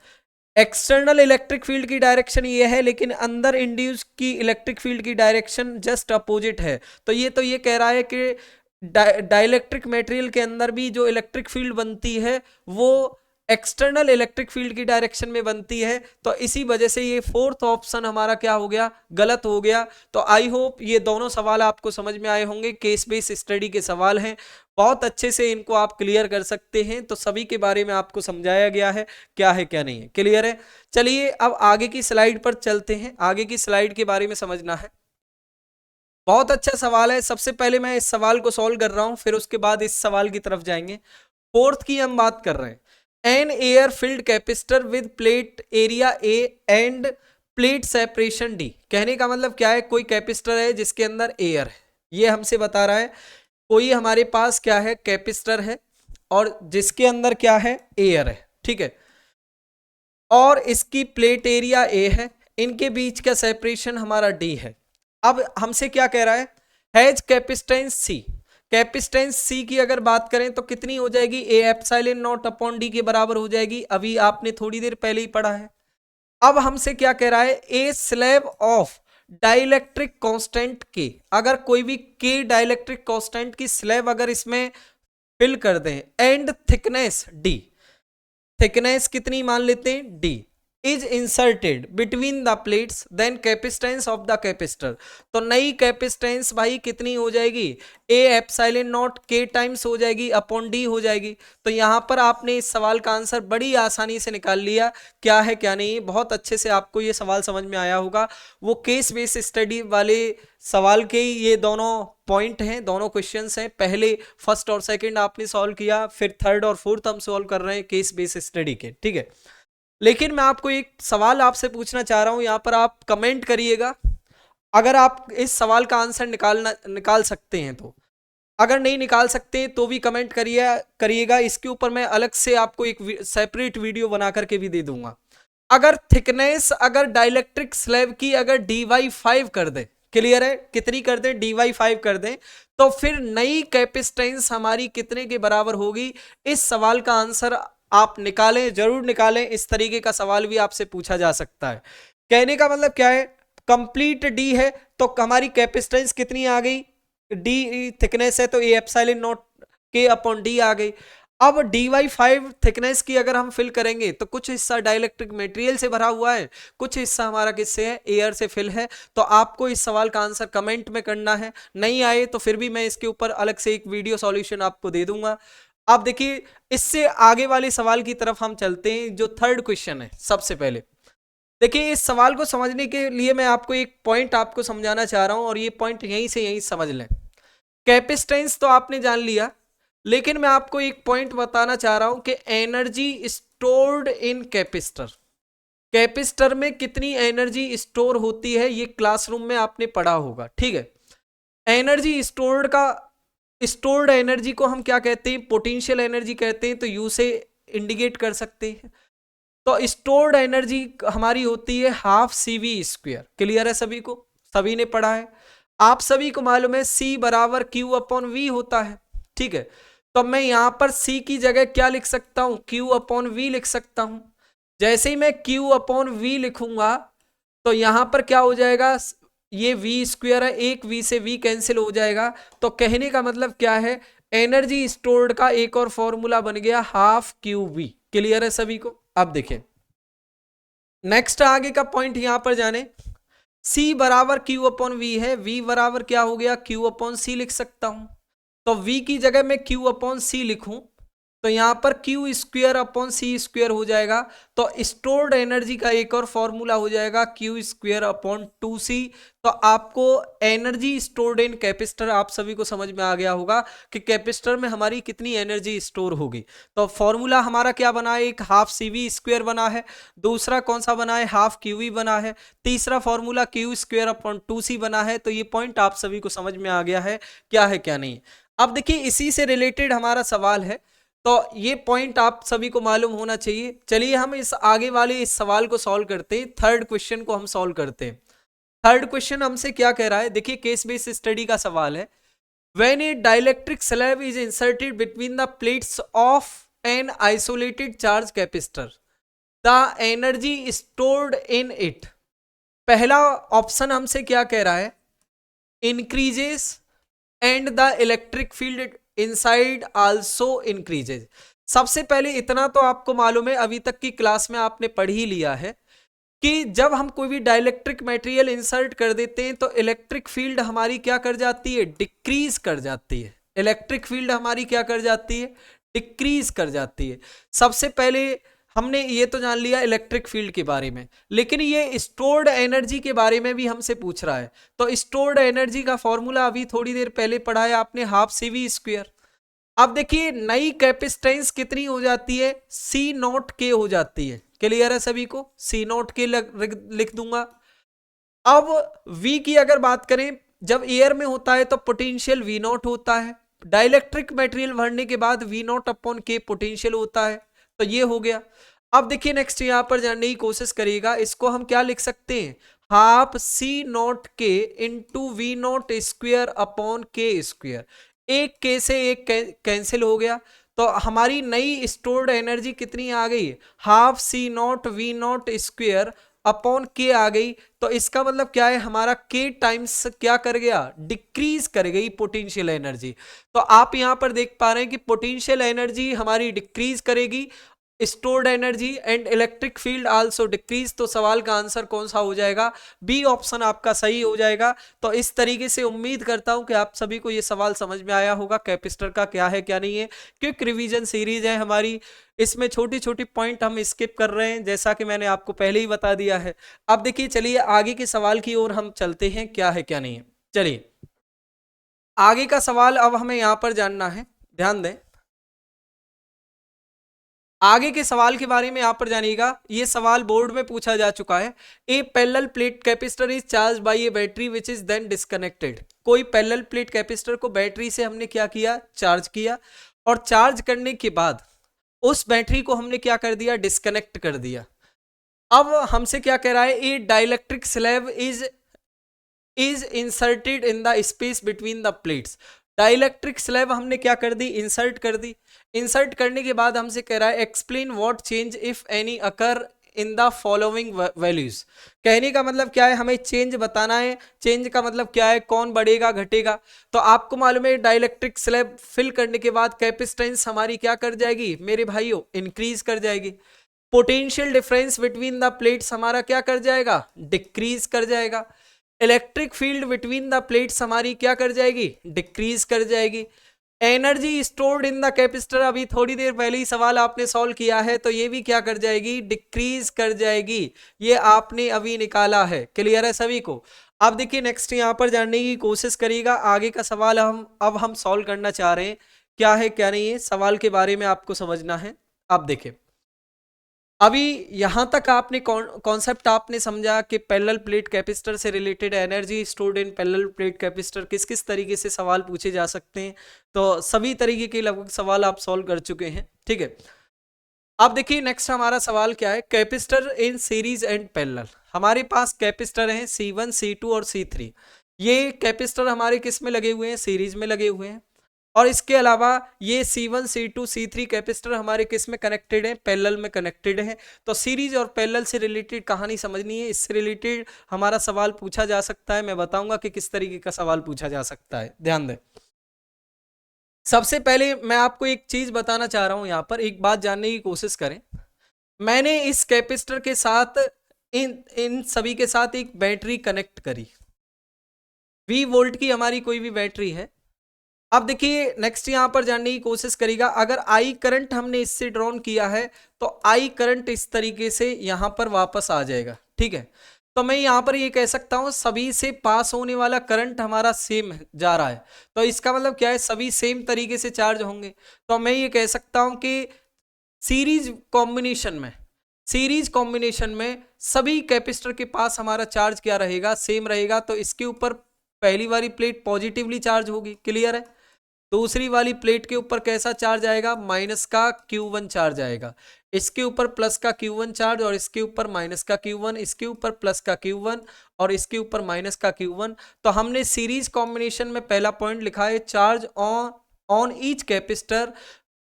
एक्सटर्नल इलेक्ट्रिक फील्ड की डायरेक्शन ये है, लेकिन अंदर इंड्यूस की इलेक्ट्रिक फील्ड की डायरेक्शन जस्ट अपोजिट है। तो ये कह रहा है कि डाइलेक्ट्रिक मटेरियल के अंदर भी जो इलेक्ट्रिक फील्ड बनती है वो एक्सटर्नल इलेक्ट्रिक फील्ड की डायरेक्शन में बनती है। तो इसी वजह से ये फोर्थ ऑप्शन हमारा क्या हो गया, गलत हो गया। तो आई होप ये दोनों सवाल आपको समझ में आए होंगे, केस बेस स्टडी के सवाल हैं, बहुत अच्छे से इनको आप क्लियर कर सकते हैं। तो सभी के बारे में आपको समझाया गया है क्या है क्या नहीं है, क्लियर है। चलिए अब आगे की स्लाइड पर चलते हैं, आगे की स्लाइड के बारे में समझना है। बहुत अच्छा सवाल है, सबसे पहले मैं इस सवाल को सॉल्व कर रहा हूं, फिर उसके बाद इस सवाल की तरफ जाएंगे। फोर्थ की हम बात कर रहे हैं, an air filled capacitor with plate area A and plate separation D. कहने का मतलब क्या है, कोई कैपेसिटर है जिसके अंदर एयर है, ये हमसे बता रहा है कोई हमारे पास क्या है, कैपेसिटर है और जिसके अंदर क्या है, एयर है, ठीक है, और इसकी प्लेट एरिया ए है, इनके बीच का सेपरेशन हमारा डी है। अब हमसे क्या कह रहा है, has capacitance C. Capacitance C की अगर बात करें तो कितनी हो जाएगी, A epsilon naught upon D के बराबर हो जाएगी, अभी आपने थोड़ी देर पहले ही पढ़ा है। अब हमसे क्या कह रहा है, ए स्लैब ऑफ डाइलेक्ट्रिक कांस्टेंट के, अगर कोई भी के डाइलेक्ट्रिक कांस्टेंट की स्लैब अगर इसमें फिल कर दें, एंड थिकनेस डी, थिकनेस कितनी मान लेते हैं, D, is inserted between the plates, then capacitance of the capacitor. तो नई कैपेसिटेंस भाई कितनी हो जाएगी, ए एप्सिलॉन नॉट के टाइम्स हो जाएगी अपॉन डी हो जाएगी। तो यहां पर आपने इस सवाल का आंसर बड़ी आसानी से निकाल लिया, क्या है क्या नहीं, बहुत अच्छे से आपको ये सवाल समझ में आया होगा। वो केस बेस स्टडी वाले सवाल के ये दोनों पॉइंट हैं, दोनों क्वेश्चंस हैं, पहले फर्स्ट और सेकंड आपने सॉल्व किया, फिर थर्ड और फोर्थ हम सॉल्व कर रहे हैं केस बेस स्टडी के, ठीक है। लेकिन मैं आपको एक सवाल आपसे पूछना चाह रहा हूं, यहां पर आप कमेंट करिएगा अगर आप इस सवाल का आंसर निकाल सकते हैं तो, अगर नहीं निकाल सकते तो भी कमेंट करिएगा। इसके ऊपर मैं अलग से आपको एक सेपरेट वीडियो बना करके भी दे दूंगा। अगर थिकनेस अगर डाइलेक्ट्रिक स्लैब की अगर dy5 कर दे, क्लियर है, कितनी कर दें, dy5 कर दें, तो फिर नई कैपेसिटेंस हमारी कितने के बराबर होगी। इस सवाल का आंसर आप निकालें, जरूर निकालें, इस तरीके का सवाल भी आपसे पूछा जा सकता है। कहने का मतलब क्या है, कंप्लीट डी है तो हमारी कैपेसिटेंस कितनी आ गई, डी थिकनेस है तो ए एप्सिलॉन नॉट के अपॉन डी आ गई। अब dy5 थिकनेस की अगर हम फिल करेंगे तो कुछ हिस्सा डाइलेक्ट्रिक मटेरियल से भरा हुआ है, कुछ हिस्सा हमारा किससे है, एयर से फिल है। तो आपको इस सवाल का आंसर कमेंट में करना है, नहीं आए तो फिर भी मैं इसके ऊपर अलग से एक वीडियो सॉल्यूशन आपको दे दूंगा। आप देखिए इससे आगे वाले सवाल की तरफ हम चलते हैं, जो थर्ड क्वेश्चन है। सबसे पहले देखिए इस सवाल को समझने के लिए मैं आपको एक पॉइंट आपको समझाना चाह रहा हूं, और ये पॉइंट यहीं से यहीं समझ लें। कैपेसिटेंस तो आपने जान लिया, लेकिन मैं आपको एक पॉइंट बताना चाह रहा हूं कि energy stored in capacitor, capacitor में कितनी एनर्जी स्टोर होती है, ये क्लासरूम में आपने पढ़ा होगा, ठीक है। एनर्जी स्टोर्ड एनर्जी को हम क्या कहते हैं, पोटेंशियल एनर्जी कहते हैं, तो यू से इंडिकेट कर सकते हैं। तो स्टोर्ड एनर्जी हमारी होती है हाफ CV², क्लियर है सभी को, सभी ने पढ़ा है, आप सभी को मालूम है C बराबर Q अपॉन V होता है, ठीक है। तो मैं यहां पर C की जगह क्या लिख सकता हूं, Q अपॉन V लिख सकता हूं। जैसे ही मैं Q अपॉन V लिखूंगा तो यहां पर क्या हो जाएगा, ये V² है, एक V से V कैंसिल हो जाएगा। तो कहने का मतलब क्या है, एनर्जी स्टोर्ड का एक और फॉर्मूला बन गया हाफ QV, क्लियर है सभी को। अब देखें नेक्स्ट आगे का पॉइंट यहां पर जाने, C बराबर Q अपॉन V है, V बराबर क्या हो गया, Q अपॉन C लिख सकता हूं। तो V की जगह मैं Q अपॉन C लिखूं तो यहां पर Q square upon C square हो जाएगा। तो स्टोर्ड एनर्जी का एक और फॉर्मूला हो जाएगा Q स्क्वेयर अपॉन 2C। तो आपको एनर्जी स्टोर्ड इन कैपेसिटर आप सभी को समझ में आ गया होगा कि कैपेसिटर में हमारी कितनी एनर्जी स्टोर होगी। तो फॉर्मूला हमारा क्या बना है, एक हाफ CV स्क्वेयर बना है, दूसरा कौन सा बना है, हाफ QV बना है, तीसरा formula Q square upon 2C बना है। तो ये पॉइंट आप सभी को समझ में आ गया है क्या है क्या नहीं। अब देखिए इसी से रिलेटेड हमारा सवाल है, तो ये पॉइंट आप सभी को मालूम होना चाहिए। चलिए हम इस आगे वाले इस सवाल को सॉल्व करते हैं, थर्ड क्वेश्चन को हम सॉल्व करते हैं। थर्ड क्वेश्चन हमसे क्या कह रहा है, देखिए केस बेस्ड स्टडी का सवाल है। When A dielectric slab is inserted between the plates of an isolated charge capacitor, the energy stored in it. पहला ऑप्शन हमसे क्या कह रहा है, increases and the electric field inside also increases. सबसे पहले इतना तो आपको मालूम है, अभी तक की क्लास में आपने पढ़ ही लिया है कि जब हम कोई भी डाइलेक्ट्रिक मटेरियल इंसर्ट कर देते हैं तो इलेक्ट्रिक फील्ड हमारी क्या कर जाती है, डिक्रीज कर जाती है। इलेक्ट्रिक फील्ड हमारी क्या कर जाती है, डिक्रीज कर जाती है। सबसे पहले हमने ये तो जान लिया इलेक्ट्रिक फील्ड के बारे में, लेकिन ये स्टोर्ड एनर्जी के बारे में भी हमसे पूछ रहा है। तो स्टोर्ड एनर्जी का फॉर्मूला अभी थोड़ी देर पहले पढ़ाया आपने, हाफ CV स्क्वेयर। अब देखिए नई कैपेसिटेंस कितनी हो जाती है, C0K हो जाती है। क्लियर है सभी को, C0K लिख दूंगा। अब V की अगर बात करें, जब एयर में होता है तो पोटेंशियल V0 होता है, डाइलेक्ट्रिक मटेरियल भरने के बाद V0 अपॉन K पोटेंशियल होता है। तो ये हो गया। अब देखिए नेक्स्ट यहां पर जानने की कोशिश करिएगा, इसको हम क्या लिख सकते हैं, half C0K into V0 square upon K square. एक K से एक कैंसिल हो गया, तो हमारी नई स्टोर्ड एनर्जी कितनी आ गई, half C0 V0 square upon K आ गई। तो इसका मतलब क्या है, हमारा K टाइम्स क्या कर गया, डिक्रीज कर गई पोटेंशियल एनर्जी। तो आप यहां पर देख पा रहे हैं कि पोटेंशियल एनर्जी हमारी डिक्रीज करेगी, stored energy and electric field also decrease. तो सवाल का आंसर कौन सा हो जाएगा, बी ऑप्शन आपका सही हो जाएगा। तो इस तरीके से उम्मीद करता हूं कि आप सभी को ये सवाल समझ में आया होगा, कैपेसिटर का क्या है क्या नहीं है। क्विक रिवीजन सीरीज है हमारी, इसमें छोटी छोटी पॉइंट हम स्किप कर रहे हैं, जैसा कि मैंने आपको पहले ही बता दिया है। अब देखिए चलिए आगे के सवाल की ओर हम चलते हैं, क्या है क्या नहीं है। चलिए आगे का सवाल अब हमें यहां पर जानना है, ध्यान दें। आगे के सवाल के बारे में यहां पर जानिएगा, ये सवाल बोर्ड में पूछा जा चुका है। A parallel plate capacitor is charge by a battery which is then disconnected. कोई पैरेलल प्लेट कैपेसिटर को बैटरी से हमने क्या किया, चार्ज किया, और चार्ज करने के बाद उस बैटरी को हमने क्या कर दिया, डिस्कनेक्ट कर दिया। अब हमसे क्या कह रहा है, a dielectric slab is inserted in the space between the plates. Dielectric slab हमने क्या कर दी, इंसर्ट कर दी। इंसर्ट करने के बाद हमसे कह रहा है explain what change if any occur in the following values. कहने का मतलब क्या है, हमें चेंज बताना है। चेंज का मतलब क्या है, कौन बढ़ेगा घटेगा। तो आपको मालूम है डाइलेक्ट्रिक स्लैब फिल करने के बाद कैपेसिटेंस हमारी क्या कर जाएगी मेरे भाइयों, इंक्रीज कर जाएगी। Potential difference between the plates हमारा क्या कर जाएगा, डिक्रीज कर जाएगा। Electric field between the plates हमारी क्या कर जाएगी, डिक्रीज कर जाएगी। Energy stored in the capacitor, अभी थोड़ी देर पहले ही सवाल आपने सॉल्व किया है, तो ये भी क्या कर जाएगी, डिक्रीज कर जाएगी। ये आपने अभी निकाला है। क्लियर है सभी को। अब देखिए नेक्स्ट यहां पर जानने की कोशिश करिएगा, आगे का सवाल हम सॉल्व करना चाह रहे हैं, क्या है क्या नहीं है, सवाल के बारे में आपको समझना है। अब देखिए अभी यहां तक आपने कॉन्सेप्ट आपने समझा कि पैरेलल प्लेट कैपेसिटर से related energy stored in parallel plate capacitor किस किस तरीके से सवाल पूछे जा सकते हैं। तो सभी तरीके के लगभग सवाल आप सॉल्व कर चुके हैं, ठीक है। अब देखिए नेक्स्ट हमारा सवाल क्या है, capacitor in series and parallel. हमारे पास कैपेसिटर हैं C1 C2 और C3। ये कैपेसिटर हमारे किस में लगे हुए हैं, सीरीज में लगे हुए हैं। और इसके अलावा ये C1 C2 C3 कैपेसिटर हमारे किस में कनेक्टेड है, पैरेलल में कनेक्टेड है। तो सीरीज और पैरेलल से रिलेटेड कहानी समझनी है, इससे रिलेटेड हमारा सवाल पूछा जा सकता है। मैं बताऊंगा कि किस तरीके का सवाल पूछा जा सकता है, ध्यान दें। सबसे पहले मैं आपको एक चीज बताना चाह रहा हूं, यहां पर एक बात जानने की कोशिश करें। मैंने इस कैपेसिटर के साथ इन सभी के साथ एक बैटरी कनेक्ट करी, 20 वोल्ट की हमारी कोई भी बैटरी है। अब देखिए नेक्स्ट यहां पर जानने की कोशिश करेगा, अगर आई करंट हमने इससे ड्रॉन किया है तो आई करंट इस तरीके से यहां पर वापस आ जाएगा, ठीक है। तो मैं यहां पर ये कह सकता हूं सभी से पास होने वाला करंट हमारा सेम जा रहा है, तो इसका मतलब क्या है, सभी सेम तरीके से चार्ज होंगे। तो मैं ये कह सकता हूं कि सीरीज कॉम्बिनेशन में सभी कैपेसिटर के पास हमारा चार्ज क्या रहेगा, सेम रहेगा। तो इसके ऊपर पहली वाली प्लेट पॉजिटिवली चार्ज होगी, क्लियर है। दूसरी वाली प्लेट के ऊपर कैसा चार्ज आएगा, माइनस का Q1 चार्ज आएगा। इसके ऊपर प्लस का Q1 चार्ज और इसके ऊपर माइनस का Q1, इसके ऊपर प्लस का Q1 और इसके ऊपर माइनस का Q1। तो हमने सीरीज कॉम्बिनेशन में पहला पॉइंट लिखा है, charge on each capacitor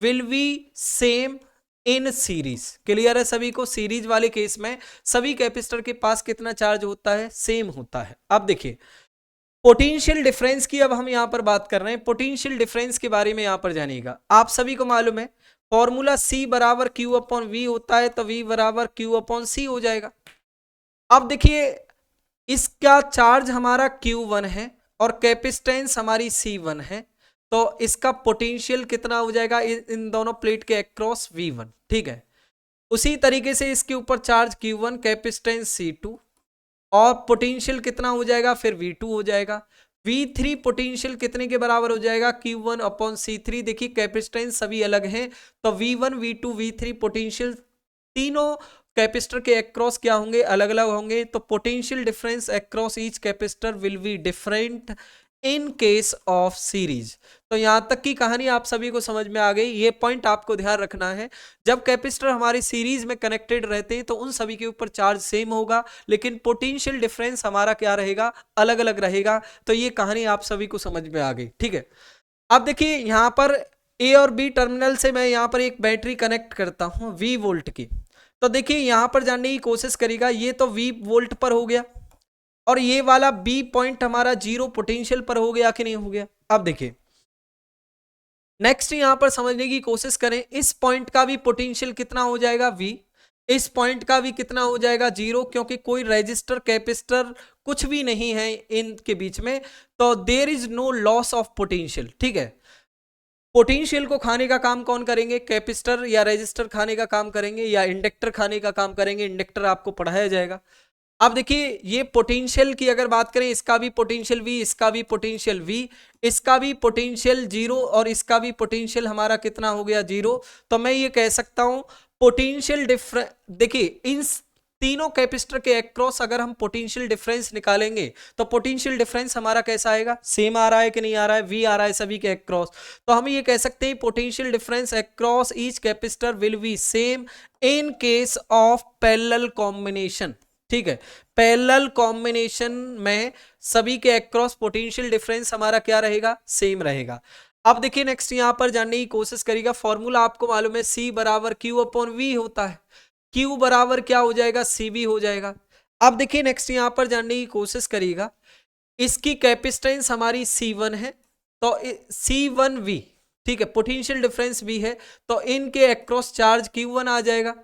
will be same in series. Clear है सभी को, सीरीज वाले केस में सभी कैपेसिटर के पास कितना चार्ज होता है, सेम होता है। अब देखिए पोटेंशियल डिफरेंस की अब हम यहां पर बात कर रहे हैं। पोटेंशियल डिफरेंस के बारे में यहां पर जानिएगा, आप सभी को मालूम है फॉर्मूला C बराबर Q अपॉन V होता है, तो V बराबर Q अपॉन C हो जाएगा। अब देखिए इसका चार्ज हमारा Q1 है और कैपेसिटेंस हमारी C1 है, तो इसका पोटेंशियल कितना हो जाएगा इन दोनों प्लेट के अक्रॉस V1, ठीक है। उसी तरीके से इसके ऊपर चार्ज Q1, कैपेसिटेंस C2 और पोटेंशियल कितना हो जाएगा, फिर V2 हो जाएगा। V3 पोटेंशियल कितने के बराबर हो जाएगा, Q1 अपॉन C3। देखिए कैपेसिटेंस सभी अलग हैं, तो V1, V2, V3 पोटेंशियल तीनों कैपेसिटर के अक्रॉस क्या होंगे, अलग अलग होंगे। तो potential difference across each capacitor will be different in case of series. तो यहां तक की कहानी आप सभी को समझ में आ गई। ये पॉइंट आपको ध्यान रखना है, जब कैपेसिटर हमारी सीरीज में कनेक्टेड रहते हैं तो उन सभी के ऊपर चार्ज सेम होगा, लेकिन पोटेंशियल डिफरेंस हमारा क्या रहेगा, अलग अलग रहेगा। तो ये कहानी आप सभी को समझ में आ गई, ठीक है। अब देखिए यहां पर ए और बी टर्मिनल से मैं यहां पर एक बैटरी कनेक्ट करता हूं 20 वोल्ट की। तो देखिए यहां पर जानने की कोशिश करेगा, ये तो 20 वोल्ट पर हो गया और ये वाला बी पॉइंट हमारा 0 पोटेंशियल पर हो गया कि नहीं हो गया। अब देखिए नेक्स्ट यहां पर समझने की कोशिश करें, इस पॉइंट का भी पोटेंशियल कितना हो जाएगा V, इस पॉइंट का भी कितना हो जाएगा 0, क्योंकि कोई रेजिस्टर कैपेसिटर कुछ भी नहीं है इनके बीच में, तो there is no loss of potential, ठीक है। पोटेंशियल को खाने का काम कौन करेंगे, कैपेसिटर या रेजिस्टर खाने का काम करेंगे या इंडक्टर खाने का काम करेंगे, इंडक्टर आपको पढ़ाया जाएगा। अब देखिए ये पोटेंशियल की अगर बात करें, इसका भी पोटेंशियल V, इसका भी पोटेंशियल V, इसका भी पोटेंशियल 0 और इसका भी पोटेंशियल हमारा कितना हो गया 0। तो मैं ये कह सकता हूं पोटेंशियल डिफरेंस, देखिए इन तीनों कैपेसिटर के अक्रॉस अगर हम पोटेंशियल डिफरेंस निकालेंगे तो पोटेंशियल डिफरेंस हमारा कैसा आएगा, सेम आ रहा है कि नहीं आ रहा है, V आ रहा है सभी के अक्रॉस। तो हम ये कह सकते हैं potential difference across each capacitor will be same in case of parallel combination, ठीक है। पैरेलल कॉम्बिनेशन में सभी के अक्रॉस पोटेंशियल डिफरेंस हमारा क्या रहेगा, सेम रहेगा। अब देखिए नेक्स्ट यहां पर जानने की कोशिश करेगा, फॉर्मूला आपको मालूम है C बराबर Q अपॉन V होता है, Q बराबर क्या हो जाएगा, CV हो जाएगा। अब देखिए नेक्स्ट यहां पर जानने की कोशिश करिएगा, इसकी कैपेसिटेंस हमारी C1 है तो C1V, ठीक है, पोटेंशियल डिफरेंस भी है, तो इनके अक्रॉस चार्ज Q1 आ जाएगा,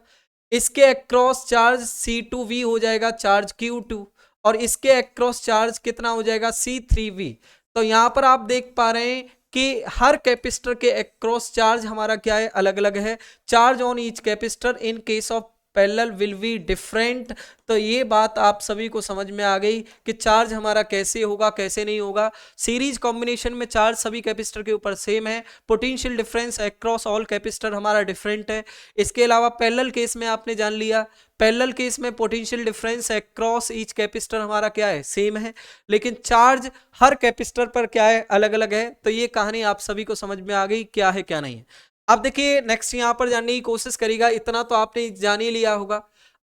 इसके अक्रॉस चार्ज C2V हो जाएगा, चार्ज Q2, और इसके अक्रॉस चार्ज कितना हो जाएगा C3V। तो यहां पर आप देख पा रहे हैं कि हर कैपेसिटर के अक्रॉस चार्ज हमारा क्या है, अलग अलग है। Charge on each capacitor in case of parallel will be different. तो ये बात आप सभी को समझ में आ गई कि चार्ज हमारा कैसे होगा कैसे नहीं होगा। सीरीज कॉम्बिनेशन में चार्ज सभी कैपेसिटर के ऊपर सेम है, potential difference across all capacitor हमारा डिफरेंट है। इसके अलावा पैरेलल केस में आपने जान लिया, पैरेलल केस में potential difference across each capacitor हमारा क्या है, सेम है, लेकिन चार्ज हर कैपेसिटर पर क्या है, अलग अलग है। तो ये कहानी आप सभी को समझ में आ गई क्या है क्या नहीं है। अब देखिए नेक्स्ट यहां पर जानने की कोशिश करेगा, इतना तो आपने जान ही लिया होगा,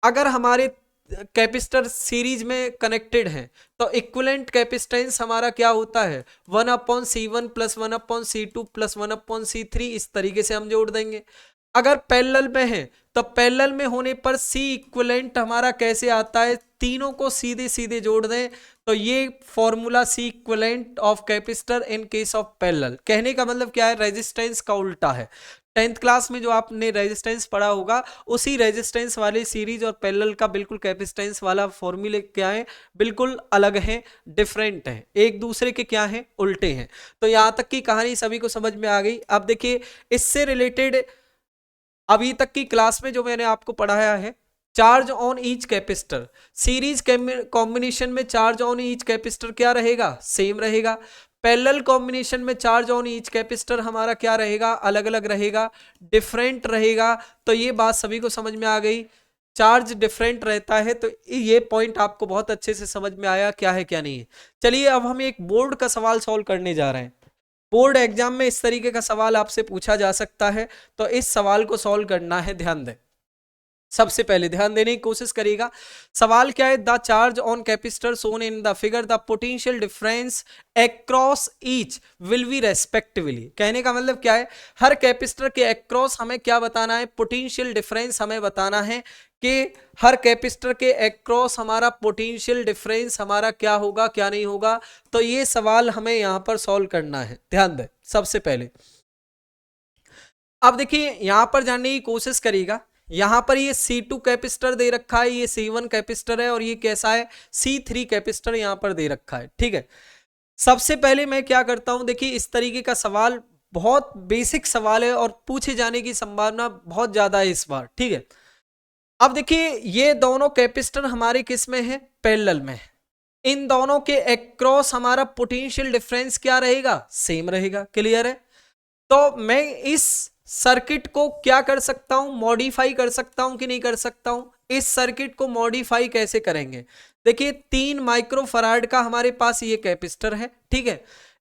अगर हमारे कैपेसिटर सीरीज में कनेक्टेड है तो इक्विवेलेंट कैपेसिटेंस हमारा क्या होता है, 1/C1 plus 1/C2 plus 1/C3, इस तरीके से हम जोड़ देंगे। अगर पैरेलल में है तो पैरेलल में होने पर C इक्विवेलेंट हमारा कैसे आता है, तीनों को सीधे सीधे जोड़ दें तो ये formula C equivalent of capacitor in case of parallel. कहने का मतलब क्या है, रेजिस्टेंस का उल्टा है। 10th क्लास में जो आपने रेजिस्टेंस पढ़ा होगा उसी रेजिस्टेंस वाली सीरीज और पैरेलल का बिल्कुल कैपेसिटेंस वाला फॉर्मूले क्या है, बिल्कुल अलग है, डिफरेंट है, एक दूसरे के क्या है, उल्टे हैं। तो यहां तक की कहानी सभी को समझ में आ गई। अब देखिए इससे रिलेटेड अभी तक की क्लास में जो मैंने आपको पढ़ाया है, charge on each capacitor, series combination में चार्ज ऑन ईच कैपेसिटर क्या रहेगा, सेम रहेगा। पैरेलल कॉम्बिनेशन में चार्ज ऑन ईच कैपेसिटर हमारा क्या रहेगा, अलग अलग रहेगा, डिफरेंट रहेगा। तो ये बात सभी को समझ में आ गई, चार्ज डिफरेंट रहता है। तो ये पॉइंट आपको बहुत अच्छे से समझ में आया क्या है क्या नहीं है। चलिए अब हम एक बोर्ड का सवाल सॉल्व करने जा रहे हैं। बोर्ड एग्जाम में इस तरीके का सवाल आपसे पूछा जा सकता है, तो इस सवाल को सॉल्व करना है। ध्यान दें, सबसे पहले ध्यान देने की कोशिश करिएगा। सवाल क्या है, the charge on capacitor shown in the figure, the potential difference across each will be respectively. कहने का मतलब क्या है, हर कैपेसिटर के अक्रॉस हमें क्या बताना है, पोटेंशियल डिफरेंस हमें बताना है कि हर कैपेसिटर के अक्रॉस हमारा पोटेंशियल डिफरेंस हमारा क्या होगा क्या नहीं होगा। तो ये सवाल हमें यहां पर सॉल्व करना है। ध्यान दें सबसे पहले। अब देखिए यहां पर जानने की कोशिश करिएगा, यहां पर ये C2 कैपेसिटर दे रखा है, ये C1 कैपेसिटर है और ये कैसा है, C3 कैपेसिटर यहां पर दे रखा है। ठीक है, सबसे पहले मैं क्या करता हूं, देखिए इस तरीके का सवाल बहुत बेसिक सवाल है और पूछे जाने की संभावना बहुत ज्यादा है इस बार। ठीक है, अब देखिए ये दोनों कैपेसिटर हमारे किस में है, पैरेलल में है। इन दोनों के अक्रॉस हमारा पोटेंशियल डिफरेंस क्या रहेगा, सेम रहेगा। क्लियर है? तो मैं इस सर्किट को क्या कर सकता हूं, मॉडिफाई कर सकता हूं कि नहीं कर सकता हूं। इस सर्किट को मॉडिफाई कैसे करेंगे, देखिए 3 माइक्रोफराड का हमारे पास ये कैपेसिटर है। ठीक है,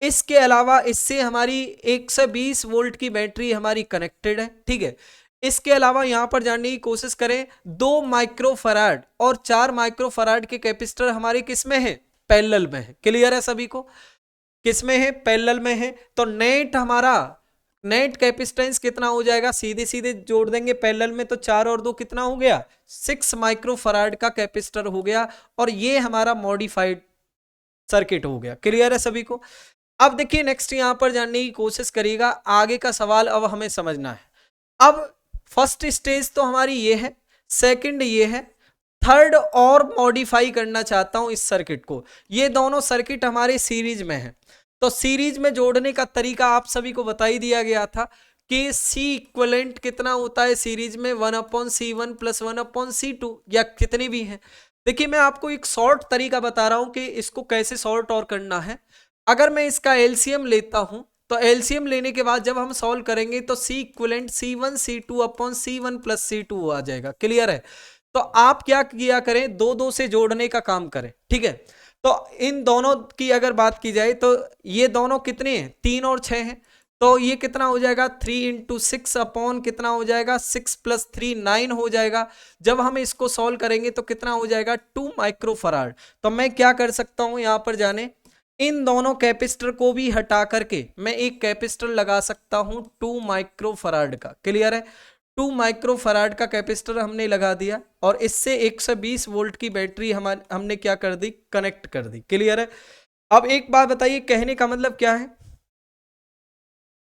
इसके अलावा इससे हमारी 120 वोल्ट की बैटरी हमारी कनेक्टेड है। ठीक है, इसके अलावा यहां पर जानने की कोशिश करें, 2 माइक्रोफराड और 4 माइक्रोफराड के कैपेसिटर हमारे किस में है, पैरेलल में है। क्लियर है सभी को, किस में है, पैरेलल में है। तो नेट हमारा नेट कैपेसिटेंस कितना हो जाएगा, सीधे सीधे जोड़ देंगे पैरेलल में, तो 4 और 2 कितना हो गया, 6 माइक्रोफराड का कैपेसिटर हो गया और ये हमारा मॉडिफाइड सर्किट हो गया। क्लियर है सभी को? अब देखिए नेक्स्ट यहां पर जानने की कोशिश करिएगा, आगे का सवाल अब हमें समझना है। अब फर्स्ट स्टेज तो हमारी ये है, सेकंड ये है, थर्ड और मॉडिफाई करना चाहता हूं इस सर्किट को। ये दोनों सर्किट हमारे सीरीज में है, तो सीरीज में जोड़ने का तरीका आप सभी को बता ही दिया गया था कि सी इक्विवेलेंट कितना होता है सीरीज में, 1/C1 + 1/C2 या कितने भी हैं। देखिए मैं आपको एक शॉर्ट तरीका बता रहा हूं कि इसको कैसे सॉल्व और करना है। अगर मैं इसका एलसीएम लेता हूं तो एलसीएम लेने के बाद जब हम सॉल्व करेंगे तो सी इक्विवेलेंट C1 C2/C1 + C2 आ जाएगा। क्लियर है? तो आप क्या किया करें, 2 से जोड़ने का काम करें। ठीक है, तो इन दोनों की अगर बात की जाए तो ये दोनों कितने हैं, 3 और 6 हैं। तो ये कितना हो जाएगा, 3 × 6 अपॉन कितना हो जाएगा, 6 + 3 9 हो जाएगा। जब हम इसको सॉल्व करेंगे तो कितना हो जाएगा, 2 माइक्रोफराड। तो मैं क्या कर सकता हूं यहां पर जाने, इन दोनों कैपेसिटर को भी हटा करके मैं एक कैपेसिटर लगा सकता हूं 2 माइक्रोफराड का। क्लियर है? 2 माइक्रोफराड का कैपेसिटर हमने लगा दिया और इससे 120 वोल्ट की बैटरी हमने क्या कर दी, कनेक्ट कर दी। क्लियर है? अब एक बात बताइए, कहने का मतलब क्या है,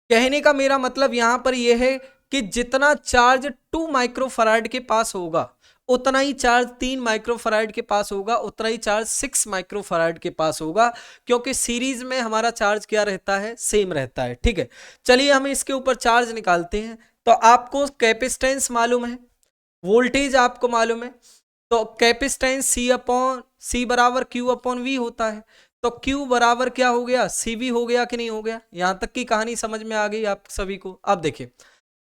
कहने का मेरा मतलब यहां पर यह है कि जितना चार्ज 2 माइक्रोफराड के पास होगा उतना ही चार्ज 3 माइक्रोफराड के पास होगा, उतना ही चार्ज 6 माइक्रोफराड के पास होगा, क्योंकि सीरीज में हमारा चार्ज क्या रहता है, सेम रहता है। ठीक है, चलिए हम इसके ऊपर चार्ज निकालते हैं। तो आपको कैपेसिटेंस मालूम है, वोल्टेज आपको मालूम है, तो कैपेसिटेंस C बराबर Q/V होता है। तो Q बराबर क्या हो गया, CV हो गया कि नहीं हो गया। यहां तक की कहानी समझ में आ गई आप सभी को। अब देखिए,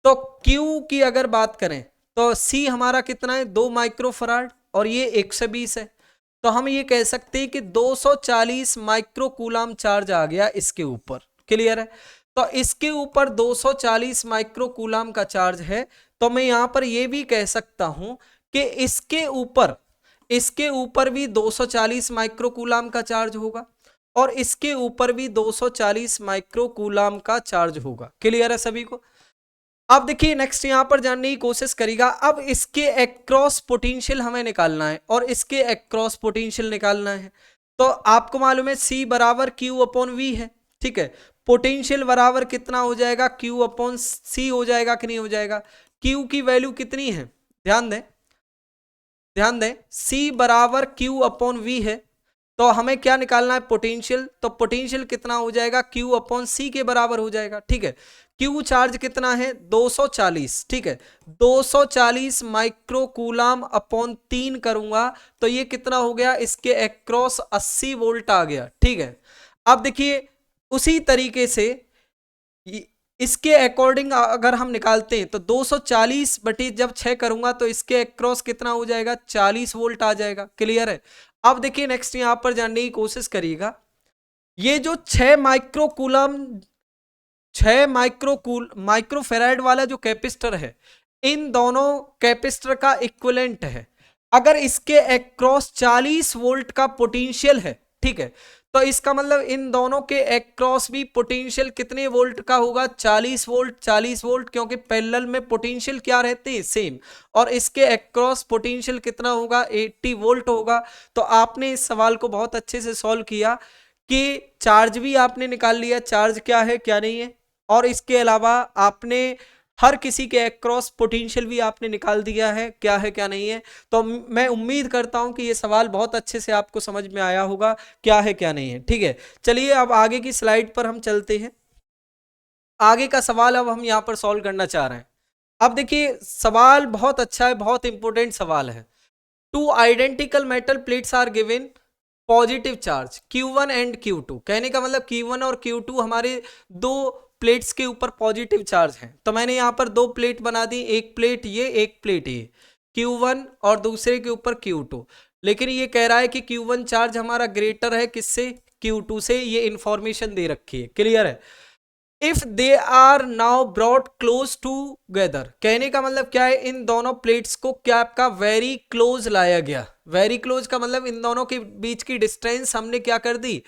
तो Q की अगर बात करें तो C हमारा कितना है, 2 माइक्रोफराड और ये 120 है। तो हम ये कह सकते हैं कि 240 माइक्रोकूलम चार्ज आ गया इसके ऊपर। क्लियर है? तो इसके ऊपर 240 माइक्रोकूलम का चार्ज है। तो मैं यहां पर यह भी कह सकता हूं कि इसके ऊपर भी 240 माइक्रोकूलम का चार्ज होगा और इसके ऊपर भी 240 माइक्रोकूलम का चार्ज होगा। क्लियर है सभी को? अब देखिए नेक्स्ट यहां पर जानने की कोशिश करेगा, अब इसके अक्रॉस पोटेंशियल हमें निकालना है और इसके अक्रॉस पोटेंशियल निकालना है। तो आपको मालूम है C बराबर Q/V है। ठीक है, पोटेंशियल बराबर कितना हो जाएगा, Q अपॉन सी हो जाएगा कि नहीं हो जाएगा। Q की वैल्यू कितनी है, ध्यान दें ध्यान दें, C बराबर Q अपॉन वी है, तो हमें क्या निकालना है, पोटेंशियल। तो पोटेंशियल कितना हो जाएगा, Q अपॉन सी के बराबर हो जाएगा, ठीक है। Q चार्ज कितना है, 240, ठीक है। 240 माइक्रो कूलाम अपॉन 3 करूंगा तो ये कितना हो गया, इसके अक्रॉस 80 वोल्ट आ गया, ठीक है। अब देखिए उसी तरीके से इसके अकॉर्डिंग अगर हम निकालते हैं तो 240 बटे जब 6 करूंगा तो इसके अक्रॉस कितना हो जाएगा, 40 वोल्ट आ जाएगा। क्लियर है। अब देखिए नेक्स्ट यहां पर जानने की कोशिश करिएगा, ये जो 6 माइक्रोफेराड वाला जो कैपेसिटर है, इन दोनों कैपेसिटर का इक्विवेलेंट है। अगर इसके अक्रॉस 40 वोल्ट का पोटेंशियल है, ठीक है, तो इसका मतलब इन दोनों के अक्रॉस भी पोटेंशियल कितने वोल्ट का होगा, 40 वोल्ट। 40 वोल्ट क्योंकि पैरेलल में पोटेंशियल क्या रहते हैं, सेम, और इसके अक्रॉस पोटेंशियल कितना होगा, 80 वोल्ट होगा। तो आपने इस सवाल को बहुत अच्छे से सॉल्व किया कि चार्ज भी आपने निकाल लिया, चार्ज क्या है क्या नहीं है, और इसके अलावा आपने हर किसी के अक्रॉस पोटेंशियल भी आपने निकाल दिया है, क्या है क्या नहीं है। तो मैं उम्मीद करता हूं कि ये सवाल बहुत अच्छे से आपको समझ में आया होगा, क्या है क्या नहीं है, ठीक है। चलिए अब आगे की स्लाइड पर हम चलते हैं। आगे का सवाल अब हम यहां पर सॉल्व करना चाह रहे हैं। अब देखिए सवाल बहुत अच्छा है, बहुत इंपॉर्टेंट सवाल है। Two identical metal plates are given positive charge Q1 and Q2। कहने का मतलब Q1 और Q2 हमारे दो प्लेट्स के ऊपर पॉजिटिव चार्ज हैं। तो मैंने यहां पर दो प्लेट बना दी, एक प्लेट ये, एक प्लेट ये, Q1 और दूसरे के ऊपर Q2। लेकिन ये कह रहा है कि Q1 चार्ज हमारा ग्रेटर है किससे, Q2 से, ये इंफॉर्मेशन दे रखी है। क्लियर है। If they are now brought close together, कहने का मतलब क्या है, इन दोनों प्लेट्स को क्या आपका वेरी क्लोज लाया गया। वेरी क्लोज का मतलब इन दोनों के बीच की डिस्टेंस हमने क्या कर दी,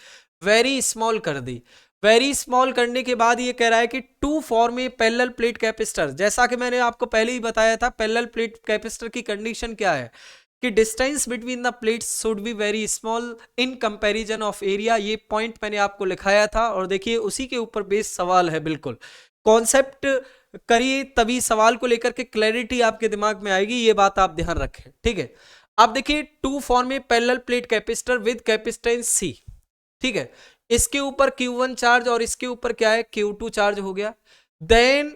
वेरी स्मॉल कर दी। वेरी स्मॉल करने के बाद ये कह रहा है कि to form a parallel plate capacitor. जैसा कि मैंने आपको पहले ही बताया था, पैरेलल प्लेट कैपेसिटर की कंडीशन क्या है कि distance between the plates should be very small in comparison of area. ये पॉइंट मैंने आपको लिखाया था, और देखिए उसी के ऊपर बेस्ड सवाल है। बिल्कुल कॉन्सेप्ट करिए तभी सवाल को लेकर के क्लैरिटी आपके दिमाग में आएगी, ये बात आप ध्यान रखें, ठीक है। अब देखिए to form a parallel plate capacitor with capacitance C, ठीक है। इसके ऊपर Q1 चार्ज और इसके ऊपर क्या है, Q2 चार्ज हो गया। Then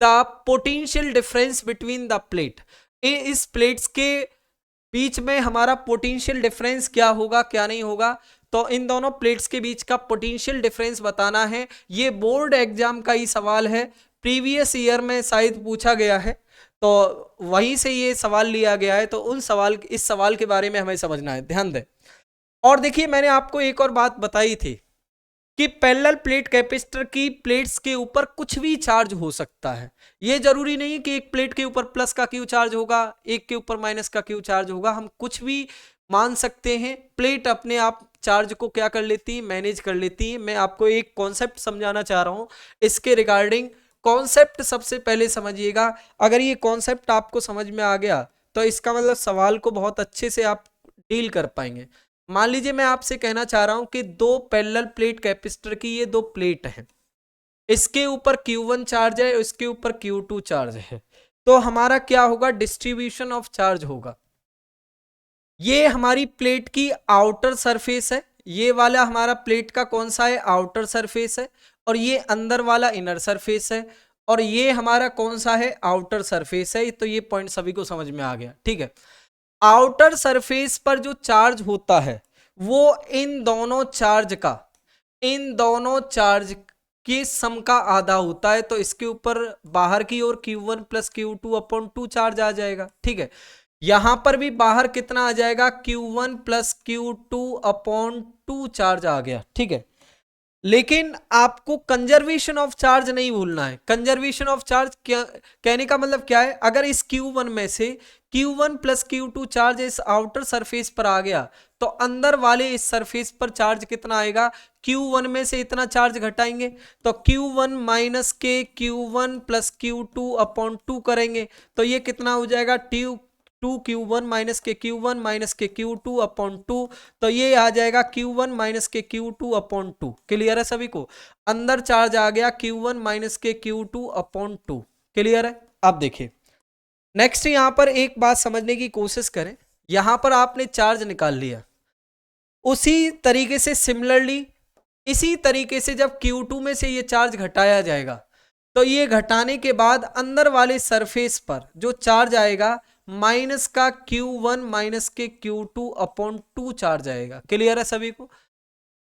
the potential difference between the plate, इस प्लेट्स के बीच में हमारा पोटेंशियल डिफरेंस क्या होगा क्या नहीं होगा। तो इन दोनों प्लेट्स के बीच का पोटेंशियल डिफरेंस बताना है। ये बोर्ड एग्जाम का ही सवाल है, प्रीवियस ईयर में शायद पूछा गया है, तो वहीं से ये सवाल लिया गया है। तो इस सवाल के बारे में हमें समझना है, ध्यान दें। और देखिए मैंने आपको एक और बात बताई थी कि पैरेलल प्लेट कैपेसिटर की प्लेट्स के ऊपर कुछ भी चार्ज हो सकता है। ये जरूरी नहीं कि एक प्लेट के ऊपर प्लस का Q चार्ज होगा, एक के ऊपर माइनस का Q चार्ज होगा, हम कुछ भी मान सकते हैं। प्लेट अपने आप चार्ज को क्या कर लेती है, मैनेज कर लेती है। मैं आपको एक कॉन्सेप्ट समझाना चाह रहा हूं, इसके रिगार्डिंग कॉन्सेप्ट सबसे पहले समझिएगा। अगर ये कॉन्सेप्ट आपको समझ में आ गया तो इसका मतलब सवाल को बहुत अच्छे से आप डील कर पाएंगे। मान लीजिए मैं आपसे कहना चाह रहा हूं कि दो पैरेलल प्लेट कैपेसिटर की ये दो प्लेट हैं, इसके ऊपर Q1 चार्ज है, इसके ऊपर Q2 चार्ज है। तो हमारा क्या होगा, डिस्ट्रीब्यूशन ऑफ चार्ज होगा। ये हमारी प्लेट की आउटर सरफेस है, ये वाला हमारा प्लेट का कौन सा है, आउटर सरफेस है, और ये अंदर वाला इनर सरफेस है, और ये हमारा कौन सा है, आउटर सरफेस है। तो ये पॉइंट सभी को समझ में आ गया, ठीक है। आउटर सरफेस पर जो चार्ज होता है वो इन दोनों चार्ज के सम का आधा होता है। तो इसके ऊपर बाहर की ओर Q1 plus Q2 upon 2 charge आ जाएगा, ठीक है। यहां पर भी बाहर कितना आ जाएगा, Q1 plus Q2 upon 2 charge आ गया, ठीक है। लेकिन आपको कंजर्वेशन ऑफ चार्ज नहीं भूलना है। कंजर्वेशन ऑफ चार्ज क्या कहने का मतलब क्या है, अगर इस Q1 में से Q1 प्लस Q2 चार्ज इस आउटर सरफेस पर आ गया तो अंदर वाले इस सरफेस पर चार्ज कितना आएगा, Q1 में से इतना चार्ज घटाएंगे तो Q1 माइनस के Q1 प्लस Q2 अपॉन 2 करेंगे तो ये कितना हो जाएगा, 2Q1 माइनस के Q1 माइनस के Q2 अपॉन 2, तो ये आ जाएगा Q1 माइनस के Q2 अपॉन 2। क्लियर है सभी को? अंदर चार्ज आ गया Q1 माइनस के Q2 अपॉन 2। क्लियर है? अब देखिए नेक्स्ट यहां पर एक बात समझने की कोशिश करें। यहां पर आपने चार्ज निकाल लिया, उसी तरीके से सिमिलरली इसी तरीके से जब Q2 में से ये चार्ज घटाया जाएगा, तो ये घटाने के बाद अंदर वाले सरफेस पर जो चार्ज आएगा माइनस का Q1 माइनस के Q2 अपॉन 2 चार्ज आएगा। क्लियर है सभी को?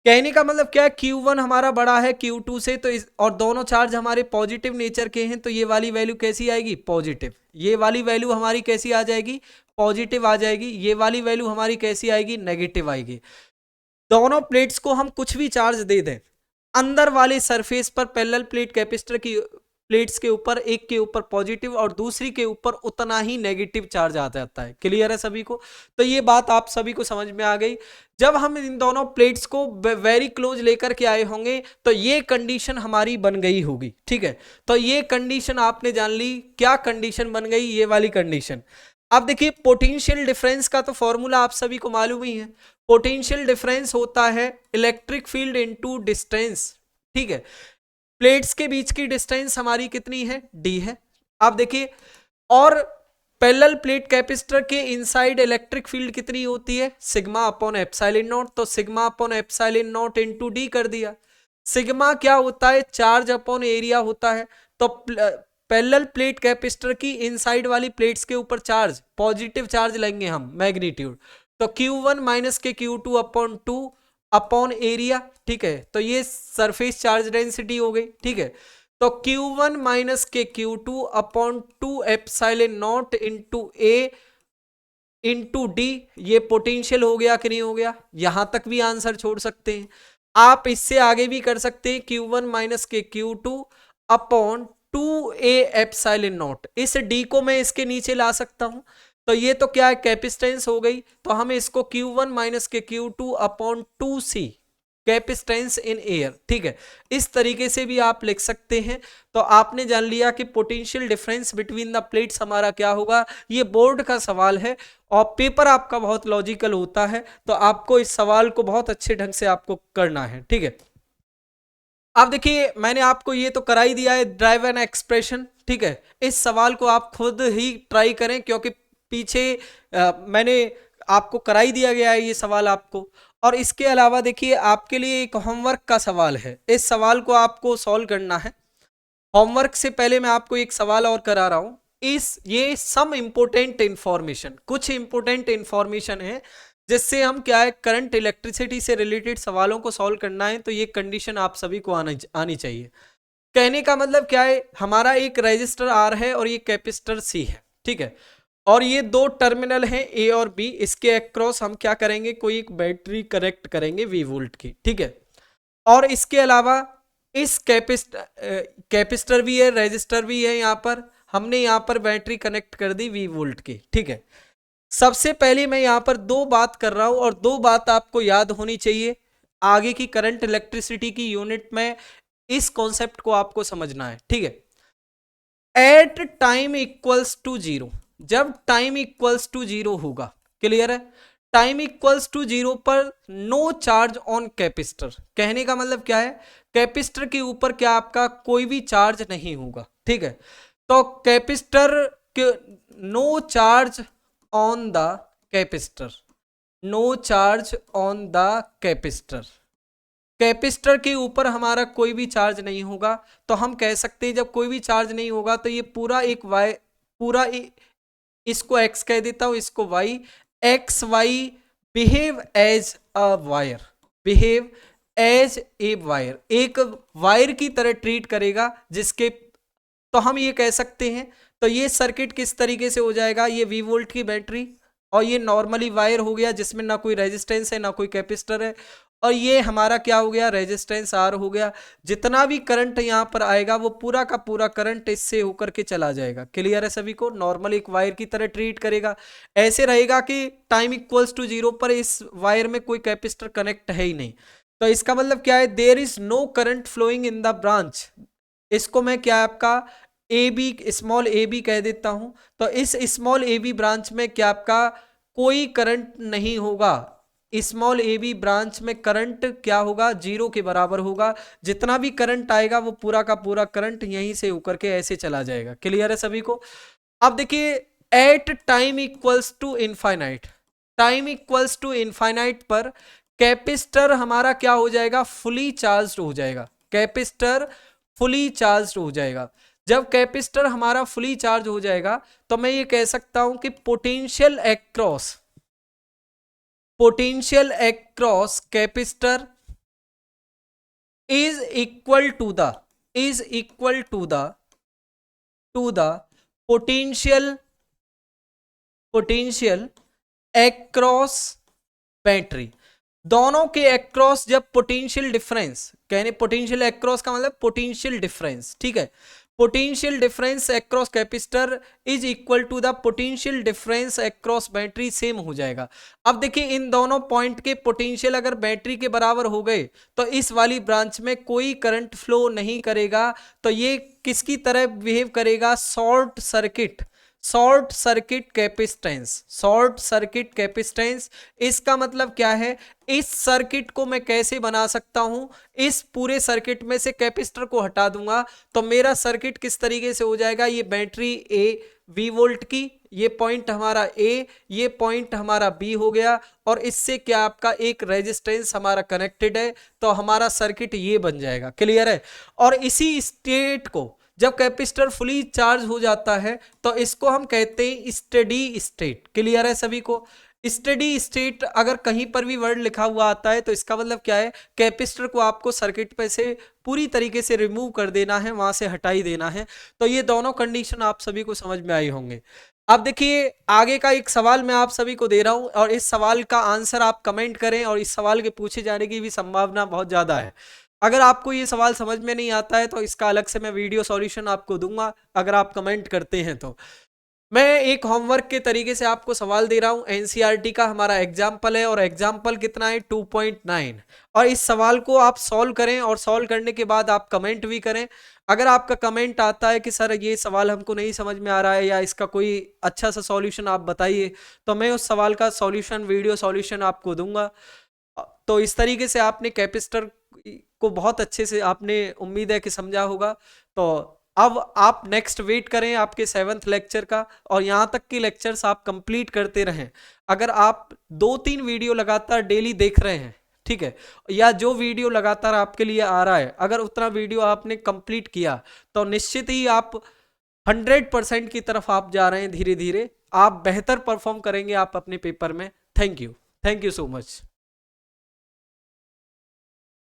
कहने का मतलब क्या है, Q1 हमारा बड़ा है Q2 से, तो और दोनों चार्ज हमारे पॉजिटिव नेचर के हैं, तो ये वाली वैल्यू कैसी आएगी? पॉजिटिव। ये वाली वैल्यू हमारी कैसी आ जाएगी? पॉजिटिव आ जाएगी। ये वाली वैल्यू हमारी कैसी आएगी? नेगेटिव आएगी। दोनों प्लेट्स को हम कुछ भी चार्ज दे दें, अंदर वाले सरफेस पर पैरेलल प्लेट कैपेसिटर की प्लेट्स के ऊपर एक के ऊपर पॉजिटिव और दूसरी के ऊपर उतना ही नेगेटिव चार्ज आ जाता है। क्लियर है सभी को? तो ये बात आप सभी को समझ में आ गई। जब हम इन दोनों प्लेट्स को वेरी क्लोज लेकर के आए होंगे तो ये कंडीशन हमारी बन गई होगी। ठीक है, तो ये कंडीशन आपने जान ली। क्या कंडीशन बन गई? ये वाली कंडीशन। अब देखिए पोटेंशियल डिफरेंस का तो फॉर्मूला आप सभी को मालूम ही है। पोटेंशियल डिफरेंस होता है इलेक्ट्रिक फील्ड इनटू डिस्टेंस। ठीक है, प्लेट्स के बीच की डिस्टेंस हमारी कितनी है? d है। अब देखिए, और पैरेलल प्लेट कैपेसिटर के इनसाइड इलेक्ट्रिक फील्ड कितनी होती है? Sigma upon epsilon naught. तो sigma upon epsilon naught into d कर दिया। सिग्मा क्या होता है? चार्ज अपॉन एरिया होता है। तो पैरेलल प्लेट कैपेसिटर की इनसाइड वाली प्लेट्स के ऊपर चार्ज, पॉजिटिव चार्ज लेंगे हम, मैग्नीट्यूड। तो Q1 माइनस के Q2 अपॉन 2 अपॉन एरिया। ठीक है, तो ये सरफेस चार्ज डेंसिटी हो गई। ठीक है, तो Q1 माइनस के Q2 upon 2 epsilon not into A into D, ये पोटेंशियल हो गया कि नहीं हो गया? यहां तक भी आंसर छोड़ सकते हैं। आप इससे आगे भी कर सकते हैं, Q1 माइनस के Q2 upon 2a epsilon not. इस d को मैं इसके नीचे ला सकता हूं, तो ये तो क्या है? कैपेसिटेंस हो गई। तो हम इसको Q1 माइनस के Q2 upon 2c capacitance in air. ठीक है, इस तरीके से भी आप लिख सकते हैं। तो आपने जान लिया कि potential difference between the plates हमारा क्या होगा। ये बोर्ड का सवाल है और पेपर आपका बहुत लॉजिकल होता है, तो आपको इस सवाल को बहुत अच्छे ढंग से आपको करना है। ठीक है, अब देखिए मैंने आपको ये तो करा ही दिया है ड्राइव एन एक्सप्रेशन। ठीक है, इस सवाल को आप खुद ही ट्राई करें, क्योंकि पीछे मैंने आपको करा ही दिया गया है ये सवाल आपको। और इसके अलावा देखिए आपके लिए एक होमवर्क का सवाल है, इस सवाल को आपको सॉल्व करना है। होमवर्क से पहले मैं आपको एक सवाल और करा रहा हूं। ये सम इंपोर्टेंट इंफॉर्मेशन, कुछ इंपोर्टेंट इंफॉर्मेशन है जिससे हम क्या है, करंट इलेक्ट्रिसिटी से रिलेटेड सवालों को सॉल्व करना है। तो ये कंडीशन आप सभी को आनी चाहिए। कहने का मतलब क्या है, हमारा एक रेजिस्टर R है और ये कैपेसिटर C है। ठीक है, और ये दो टर्मिनल हैं A और B, इसके अक्रॉस हम क्या करेंगे, कोई एक बैटरी कनेक्ट करेंगे V वोल्ट की। ठीक है, और इसके अलावा इस कैपेसिटर भी है, रेजिस्टर भी है, यहाँ पर हमने यहाँ पर बैटरी कनेक्ट कर दी V वोल्ट की। ठीक है, सबसे पहले मैं यहाँ पर दो बात कर रहा हूं और दो बात आपको याद होनी चाहिए। आगे की करंट इलेक्ट्रिसिटी की यूनिट में इस कॉन्सेप्ट को आपको समझना है। ठीक है, at time equals to zero, जब टाइम इक्वल्स टू जीरो होगा, क्लियर है, टाइम इक्वल्स टू जीरो पर नो चार्ज ऑन कैपेसिटर। कहने का मतलब क्या है, कैपेसिटर के ऊपर क्या आपका कोई भी चार्ज नहीं होगा। ठीक है, तो कैपेसिटर के no charge on the capacitor, no charge on the capacitor, capacitor के ऊपर हमारा कोई भी चार्ज नहीं होगा। तो हम कह सकते हैं जब कोई भी चार्ज नहीं होगा तो ये पूरा एक वाई, इसको x कह देता हूं, इसको y, x y behave as a wire, behave as a wire, एक वायर की तरह ट्रीट करेगा जिसके, तो हम ये कह सकते हैं। तो ये सर्किट किस तरीके से हो जाएगा, ये V वोल्ट की बैटरी और ये नॉर्मली वायर हो गया जिसमें ना कोई रेजिस्टेंस है ना कोई कैपेसिटर है, और ये हमारा क्या हो गया, रेजिस्टेंस R हो गया। जितना भी करंट यहाँ पर आएगा वो पूरा का पूरा करंट इससे होकर के चला जाएगा। क्लियर है सभी को, नॉर्मल एक वायर की तरह ट्रीट करेगा। ऐसे रहेगा कि टाइम इक्वल्स टू जीरो पर इस वायर में कोई कैपेसिटर कनेक्ट है ही नहीं। तो इसका मतलब क्या है, there is no current flowing in the branch. इसको मैं क्या आपका A B, small A B कह देता हूं, तो इस स्मॉल ए बी ब्रांच में क्या आपका कोई करंट नहीं होगा। स्मॉल ए बी ब्रांच में करंट क्या होगा, 0 के बराबर होगा। जितना भी करंट आएगा वो पूरा का पूरा करंट यहीं से होकर के ऐसे चला जाएगा। क्लियर है सभी को? अब देखिए, at time equals to infinite, time equals to infinite पर कैपेसिटर हमारा क्या हो जाएगा, फुली चार्ज हो जाएगा। कैपेसिटर फुली चार्ज हो जाएगा। जब कैपेसिटर हमारा फुली चार्ज हो जाएगा तो मैं ये कह सकता हूं कि potential across capacitor is equal to the potential across battery. दोनों के अक्रॉस जब पोटेंशियल डिफरेंस, कहने पोटेंशियल अक्रॉस का मतलब पोटेंशियल डिफरेंस, ठीक है। Potential difference across capacitor is equal to the potential difference across battery, same हो जाएगा। अब देखिए, इन दोनों पॉइंट के पोटेंशियल अगर बैटरी के बराबर हो गए तो इस वाली ब्रांच में कोई करंट फ्लो नहीं करेगा। तो ये किसकी तरह बिहेव करेगा, शॉर्ट सर्किट कैपेसिटेंस। इसका मतलब क्या है, इस सर्किट को मैं कैसे बना सकता हूं, इस पूरे सर्किट में से कैपेसिटर को हटा दूंगा तो मेरा सर्किट किस तरीके से हो जाएगा, ये बैटरी ए V वोल्ट की, ये पॉइंट हमारा A, ये पॉइंट हमारा B हो गया, और इससे क्या आपका एक रेजिस्टेंस हमारा कनेक्टेड है, तो हमारा सर्किट ये बन जाएगा। क्लियर है? और इसी स्टेट को जब कैपेसिटर फुली चार्ज हो जाता है तो इसको हम कहते हैं स्टेडी स्टेट। क्लियर है सभी को? स्टेडी स्टेट अगर कहीं पर भी वर्ड लिखा हुआ आता है तो इसका मतलब क्या है, कैपेसिटर को आपको सर्किट पे से पूरी तरीके से रिमूव कर देना है, वहां से हटा ही देना है। तो ये दोनों कंडीशन आप सभी को समझ में आई होंगे। अब देखिए, आगे का एक सवाल मैं आप सभी को दे रहा हूं और इस सवाल का आंसर आप कमेंट करें, और इस सवाल के पूछे जाने की भी संभावना बहुत ज्यादा है। अगर आपको ये सवाल समझ में नहीं आता है तो इसका अलग से मैं वीडियो सॉल्यूशन आपको दूंगा, अगर आप कमेंट करते हैं तो। मैं एक होमवर्क के तरीके से आपको सवाल दे रहा हूं, एनसीईआरटी का हमारा एग्जाम्पल है, और एग्जाम्पल कितना है, 2.9। और इस सवाल को आप सॉल्व करें, और सॉल्व करने के बाद आप कमेंट भी करें। अगर आपका कमेंट आता है कि सर ये सवाल हमको नहीं समझ में आ रहा है, या इसका कोई अच्छा सा सॉल्यूशन आप बताइए, तो मैं उस सवाल का सॉल्यूशन, वीडियो सॉल्यूशन आपको दूंगा। तो इस तरीके से आपने कैपेसिटर को बहुत अच्छे से, आपने उम्मीद है कि समझा होगा। तो अब आप नेक्स्ट वेट करें आपके 7th लेक्चर का, और यहाँ तक के लेक्चर्स आप कंप्लीट करते रहें। अगर आप 2-3 वीडियो लगातार डेली देख रहे हैं, ठीक है, या जो वीडियो लगातार आपके लिए आ रहा है, अगर उतना वीडियो आपने कंप्लीट किया तो निश्चित ही आप 100% की तरफ आप जा रहे हैं। धीरे धीरे आप बेहतर परफॉर्म करेंगे आप अपने पेपर में। Thank you so much.